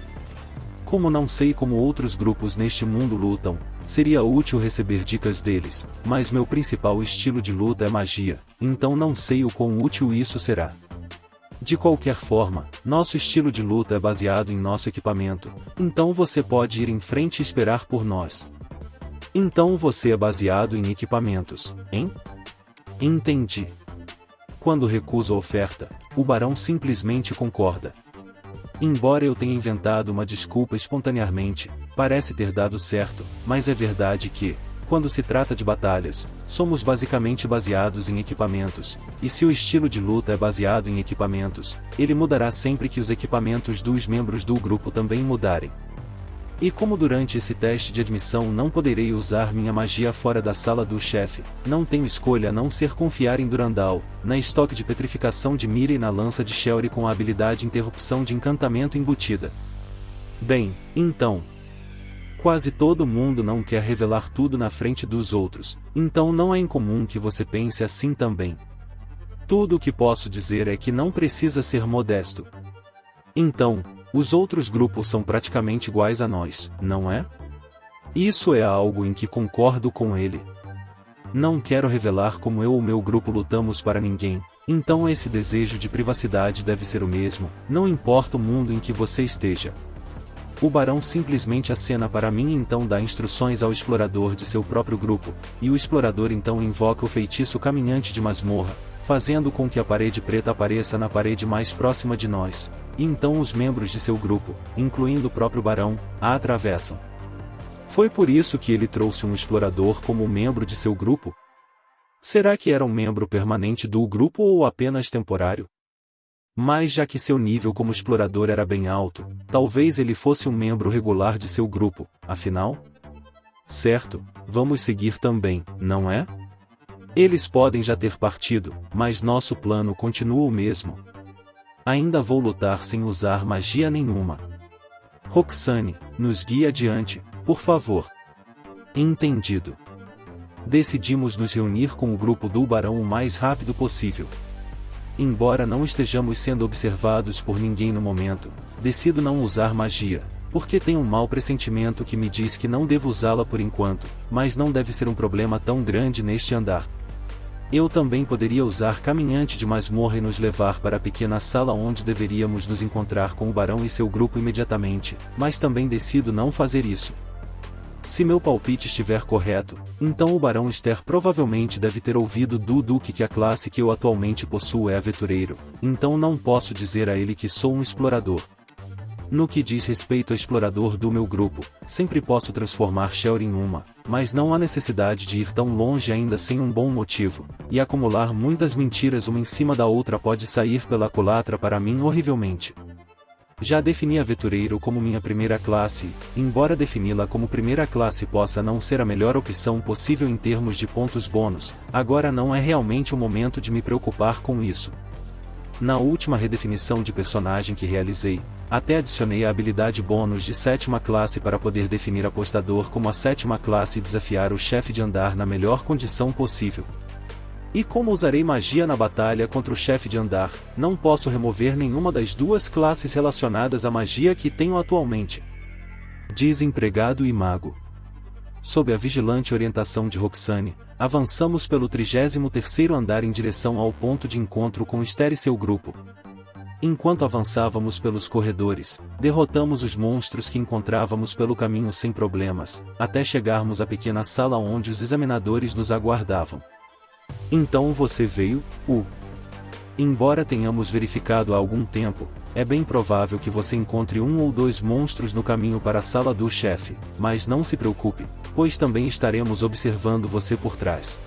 Como não sei como outros grupos neste mundo lutam, seria útil receber dicas deles, mas meu principal estilo de luta é magia, então não sei o quão útil isso será. De qualquer forma, nosso estilo de luta é baseado em nosso equipamento, então você pode ir em frente e esperar por nós. Então você é baseado em equipamentos, hein? Entendi. Quando recuso a oferta, o Barão simplesmente concorda. Embora eu tenha inventado uma desculpa espontaneamente, parece ter dado certo, mas é verdade que, quando se trata de batalhas, somos basicamente baseados em equipamentos, e se o estilo de luta é baseado em equipamentos, ele mudará sempre que os equipamentos dos membros do grupo também mudarem. E como durante esse teste de admissão não poderei usar minha magia fora da sala do chefe, não tenho escolha a não ser confiar em Durandal, na estoque de petrificação de mira e na lança de Shelry com a habilidade interrupção de encantamento embutida. Bem, então. Quase todo mundo não quer revelar tudo na frente dos outros, então não é incomum que você pense assim também. Tudo o que posso dizer é que não precisa ser modesto. Então, os outros grupos são praticamente iguais a nós, não é? Isso é algo em que concordo com ele. Não quero revelar como eu ou meu grupo lutamos para ninguém, então esse desejo de privacidade deve ser o mesmo, não importa o mundo em que você esteja. O barão simplesmente acena para mim e então dá instruções ao explorador de seu próprio grupo, e o explorador então invoca o feitiço caminhante de masmorra, fazendo com que a parede preta apareça na parede mais próxima de nós, e então os membros de seu grupo, incluindo o próprio barão, a atravessam. Foi por isso que ele trouxe um explorador como membro de seu grupo? Será que era um membro permanente do grupo ou apenas temporário? Mas já que seu nível como explorador era bem alto, talvez ele fosse um membro regular de seu grupo, afinal? Certo, vamos seguir também, não é? Eles podem já ter partido, mas nosso plano continua o mesmo. Ainda vou lutar sem usar magia nenhuma. Roxane, nos guie adiante, por favor. Entendido. Decidimos nos reunir com o grupo do barão o mais rápido possível. Embora não estejamos sendo observados por ninguém no momento, decido não usar magia, porque tenho um mau pressentimento que me diz que não devo usá-la por enquanto, mas não deve ser um problema tão grande neste andar. Eu também poderia usar caminhante de masmorra e nos levar para a pequena sala onde deveríamos nos encontrar com o barão e seu grupo imediatamente, mas também decido não fazer isso. Se meu palpite estiver correto, então o barão Ster provavelmente deve ter ouvido do Duque que a classe que eu atualmente possuo é aventureiro, então não posso dizer a ele que sou um explorador. No que diz respeito a explorador do meu grupo, sempre posso transformar Shelry em uma, mas não há necessidade de ir tão longe ainda sem um bom motivo, e acumular muitas mentiras uma em cima da outra pode sair pela culatra para mim horrivelmente. Já defini aventureiro como minha primeira classe, embora defini-la como primeira classe possa não ser a melhor opção possível em termos de pontos bônus, agora não é realmente o momento de me preocupar com isso. Na última redefinição de personagem que realizei, até adicionei a habilidade bônus de 7ª classe para poder definir apostador como a 7ª classe e desafiar o chefe de andar na melhor condição possível. E como usarei magia na batalha contra o chefe de andar, não posso remover nenhuma das duas classes relacionadas à magia que tenho atualmente. Desempregado e mago. Sob a vigilante orientação de Roxane, avançamos pelo 33º andar em direção ao ponto de encontro com Ster e seu grupo. Enquanto avançávamos pelos corredores, derrotamos os monstros que encontrávamos pelo caminho sem problemas, até chegarmos à pequena sala onde os examinadores nos aguardavam. Então você veio, Embora tenhamos verificado há algum tempo, é bem provável que você encontre um ou dois monstros no caminho para a sala do chefe, mas não se preocupe, pois também estaremos observando você por trás.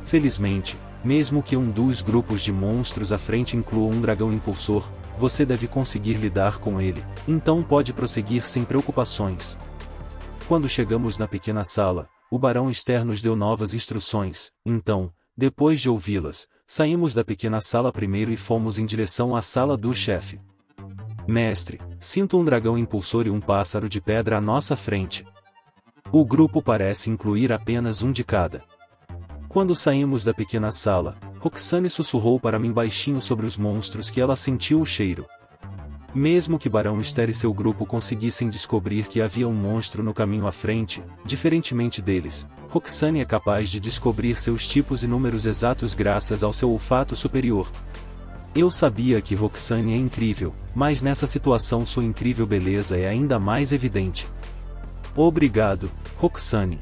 Felizmente, mesmo que um dos grupos de monstros à frente inclua um dragão impulsor, você deve conseguir lidar com ele, então pode prosseguir sem preocupações. Quando chegamos na pequena sala, o barão Ster nos deu novas instruções, então, depois de ouvi-las, saímos da pequena sala primeiro e fomos em direção à sala do chefe. Mestre, sinto um dragão impulsor e um pássaro de pedra à nossa frente. O grupo parece incluir apenas um de cada. Quando saímos da pequena sala, Roxane sussurrou para mim baixinho sobre os monstros que ela sentiu o cheiro. Mesmo que Barão Ster e seu grupo conseguissem descobrir que havia um monstro no caminho à frente, diferentemente deles, Roxane é capaz de descobrir seus tipos e números exatos graças ao seu olfato superior. Eu sabia que Roxane é incrível, mas nessa situação sua incrível beleza é ainda mais evidente. Obrigado, Roxane.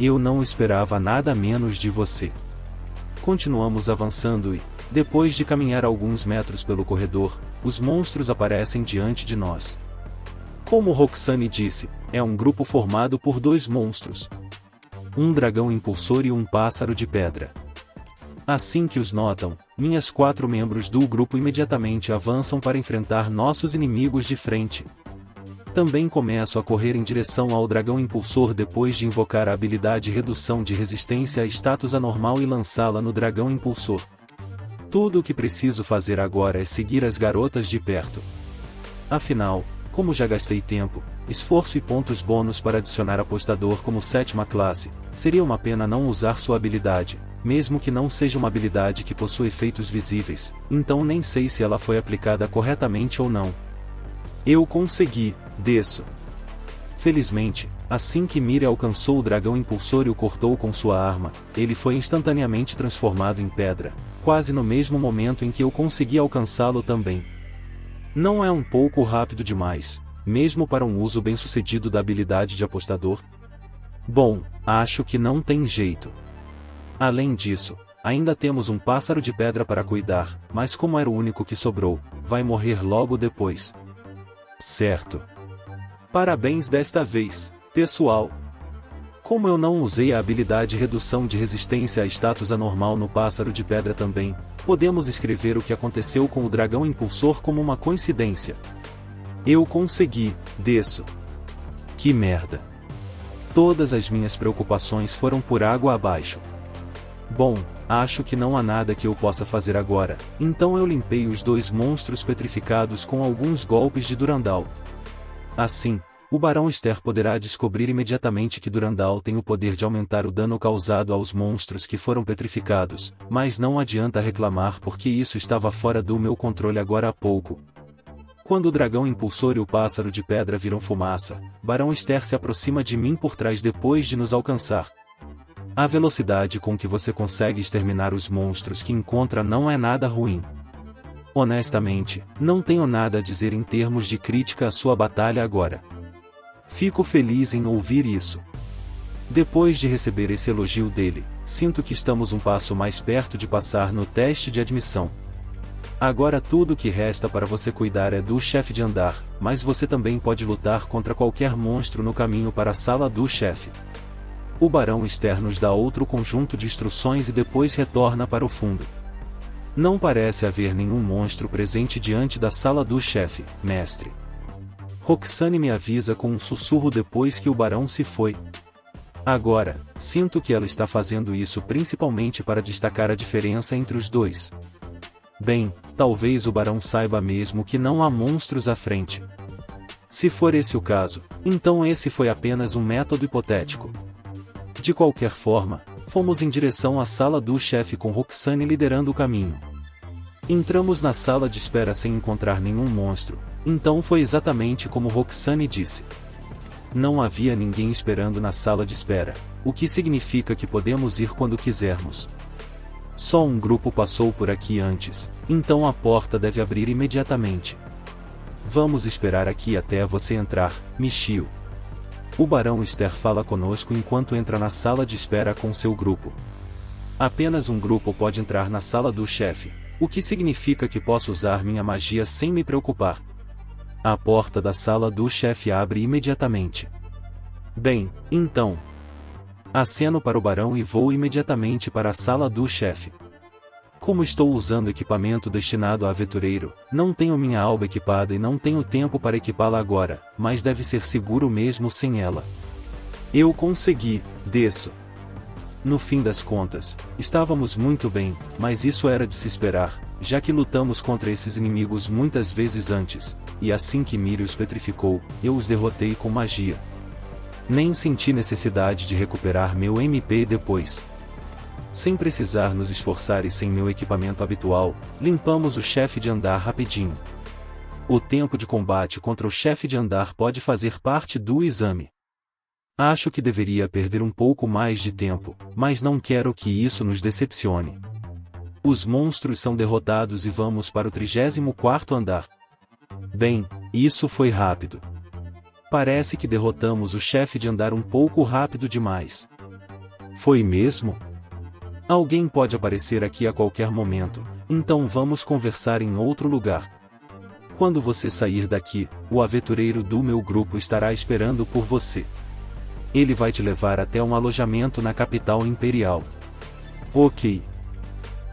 Eu não esperava nada menos de você. Continuamos avançando e, depois de caminhar alguns metros pelo corredor, os monstros aparecem diante de nós. Como Roxane disse, é um grupo formado por dois monstros. Um dragão impulsor e um pássaro de pedra. Assim que os notam, minhas 4 membros do grupo imediatamente avançam para enfrentar nossos inimigos de frente. Também começo a correr em direção ao dragão impulsor depois de invocar a habilidade redução de resistência a status anormal e lançá-la no dragão impulsor. Tudo o que preciso fazer agora é seguir as garotas de perto. Afinal, como já gastei tempo, esforço e pontos bônus para adicionar apostador como 7ª classe, seria uma pena não usar sua habilidade, mesmo que não seja uma habilidade que possua efeitos visíveis, então nem sei se ela foi aplicada corretamente ou não. Eu consegui, desço. Felizmente, assim que Miri alcançou o dragão impulsor e o cortou com sua arma, ele foi instantaneamente transformado em pedra, quase no mesmo momento em que eu consegui alcançá-lo também. Não é um pouco rápido demais, mesmo para um uso bem-sucedido da habilidade de apostador? Bom, acho que não tem jeito. Além disso, ainda temos um pássaro de pedra para cuidar, mas como era o único que sobrou, vai morrer logo depois. Certo. Parabéns desta vez, pessoal. Como eu não usei a habilidade redução de resistência a status anormal no pássaro de pedra também, podemos escrever o que aconteceu com o dragão impulsor como uma coincidência. Eu consegui, desço. Que merda. Todas as minhas preocupações foram por água abaixo. Bom, acho que não há nada que eu possa fazer agora, então eu limpei os 2 monstros petrificados com alguns golpes de Durandal. Assim, o Barão Ster poderá descobrir imediatamente que Durandal tem o poder de aumentar o dano causado aos monstros que foram petrificados, mas não adianta reclamar porque isso estava fora do meu controle agora há pouco. Quando o dragão impulsor e o pássaro de pedra viram fumaça, Barão Ster se aproxima de mim por trás depois de nos alcançar. A velocidade com que você consegue exterminar os monstros que encontra não é nada ruim. Honestamente, não tenho nada a dizer em termos de crítica à sua batalha agora. Fico feliz em ouvir isso. Depois de receber esse elogio dele, sinto que estamos um passo mais perto de passar no teste de admissão. Agora tudo o que resta para você cuidar é do chefe de andar, mas você também pode lutar contra qualquer monstro no caminho para a sala do chefe. O Barão Ster nos dá outro conjunto de instruções e depois retorna para o fundo. Não parece haver nenhum monstro presente diante da sala do chefe, mestre. Roxane me avisa com um sussurro depois que o barão se foi. Agora, sinto que ela está fazendo isso principalmente para destacar a diferença entre os dois. Bem, talvez o barão saiba mesmo que não há monstros à frente. Se for esse o caso, então esse foi apenas um método hipotético. De qualquer forma, fomos em direção à sala do chefe com Roxane liderando o caminho. Entramos na sala de espera sem encontrar nenhum monstro, então foi exatamente como Roxane disse. Não havia ninguém esperando na sala de espera, o que significa que podemos ir quando quisermos. Só um grupo passou por aqui antes, então a porta deve abrir imediatamente. Vamos esperar aqui até você entrar, Michio. O Barão Ster fala conosco enquanto entra na sala de espera com seu grupo. Apenas um grupo pode entrar na sala do chefe, o que significa que posso usar minha magia sem me preocupar. A porta da sala do chefe abre imediatamente. Bem, então. Aceno para o barão e vou imediatamente para a sala do chefe. Como estou usando equipamento destinado a aventureiro, não tenho minha alba equipada e não tenho tempo para equipá-la agora, mas deve ser seguro mesmo sem ela. Eu consegui, desço. No fim das contas, estávamos muito bem, mas isso era de se esperar, já que lutamos contra esses inimigos muitas vezes antes, e assim que Miri os petrificou, eu os derrotei com magia. Nem senti necessidade de recuperar meu MP depois. Sem precisar nos esforçar e sem meu equipamento habitual, limpamos o chefe de andar rapidinho. O tempo de combate contra o chefe de andar pode fazer parte do exame. Acho que deveria perder um pouco mais de tempo, mas não quero que isso nos decepcione. Os monstros são derrotados e vamos para o 34º andar. Bem, isso foi rápido. Parece que derrotamos o chefe de andar um pouco rápido demais. Foi mesmo? Alguém pode aparecer aqui a qualquer momento, então vamos conversar em outro lugar. Quando você sair daqui, o aventureiro do meu grupo estará esperando por você. Ele vai te levar até um alojamento na capital imperial. Ok.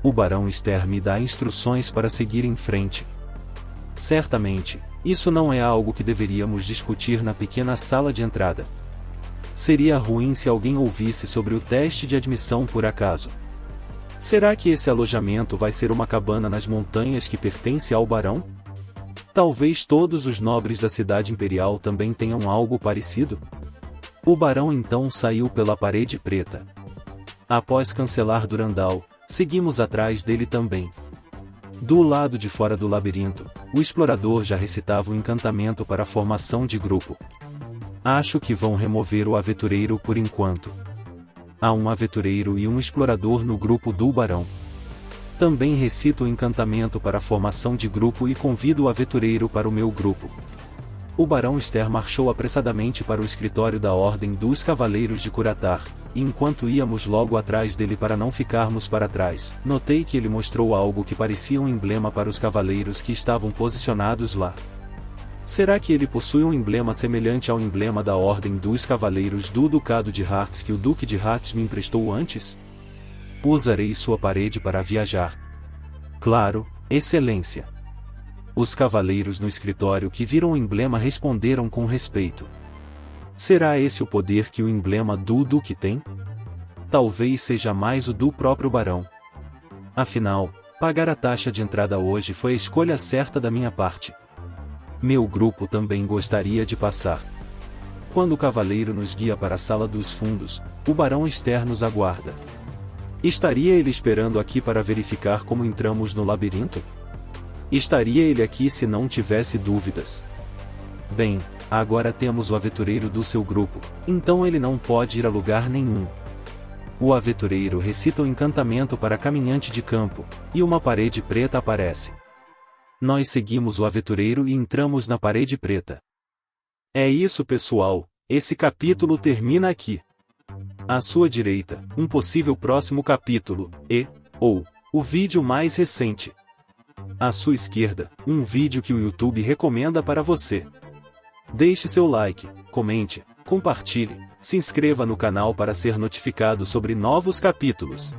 O Barão Ster me dá instruções para seguir em frente. Certamente, Isso não é algo que deveríamos discutir na pequena sala de entrada. Seria ruim se alguém ouvisse sobre o teste de admissão por acaso. Será que esse alojamento vai ser uma cabana nas montanhas que pertence ao barão? Talvez todos os nobres da cidade imperial também tenham algo parecido? O barão então saiu pela parede preta. Após cancelar Durandal, seguimos atrás dele também. Do lado de fora do labirinto, o explorador já recitava o encantamento para a formação de grupo. Acho que vão remover o aventureiro por enquanto. Há um aventureiro e um explorador no grupo do barão. Também recito o encantamento para a formação de grupo e convido o aventureiro para o meu grupo. O barão Ster marchou apressadamente para o escritório da Ordem dos Cavaleiros de Curatar, e enquanto íamos logo atrás dele para não ficarmos para trás, notei que ele mostrou algo que parecia um emblema para os cavaleiros que estavam posicionados lá. Será que ele possui um emblema semelhante ao emblema da Ordem dos Cavaleiros do Ducado de Hartz que o Duque de Hartz me emprestou antes? Usarei sua parede para viajar. Claro, Excelência. Os cavaleiros no escritório que viram o emblema responderam com respeito. Será esse o poder que o emblema do Duque tem? Talvez seja mais o do próprio barão. Afinal, pagar a taxa de entrada hoje foi a escolha certa da minha parte. Meu grupo também gostaria de passar. Quando o cavaleiro nos guia para a sala dos fundos, o barão Ster nos aguarda. Estaria ele esperando aqui para verificar como entramos no labirinto? Estaria ele aqui se não tivesse dúvidas. Bem, agora temos o aventureiro do seu grupo, então ele não pode ir a lugar nenhum. O aventureiro recita o encantamento para caminhante de campo, e uma parede preta aparece. Nós seguimos o aventureiro e entramos na parede preta. É isso, pessoal, esse capítulo termina aqui. À sua direita, um possível próximo capítulo, ou o vídeo mais recente. À sua esquerda, um vídeo que o YouTube recomenda para você. Deixe seu like, comente, compartilhe, se inscreva no canal para ser notificado sobre novos capítulos.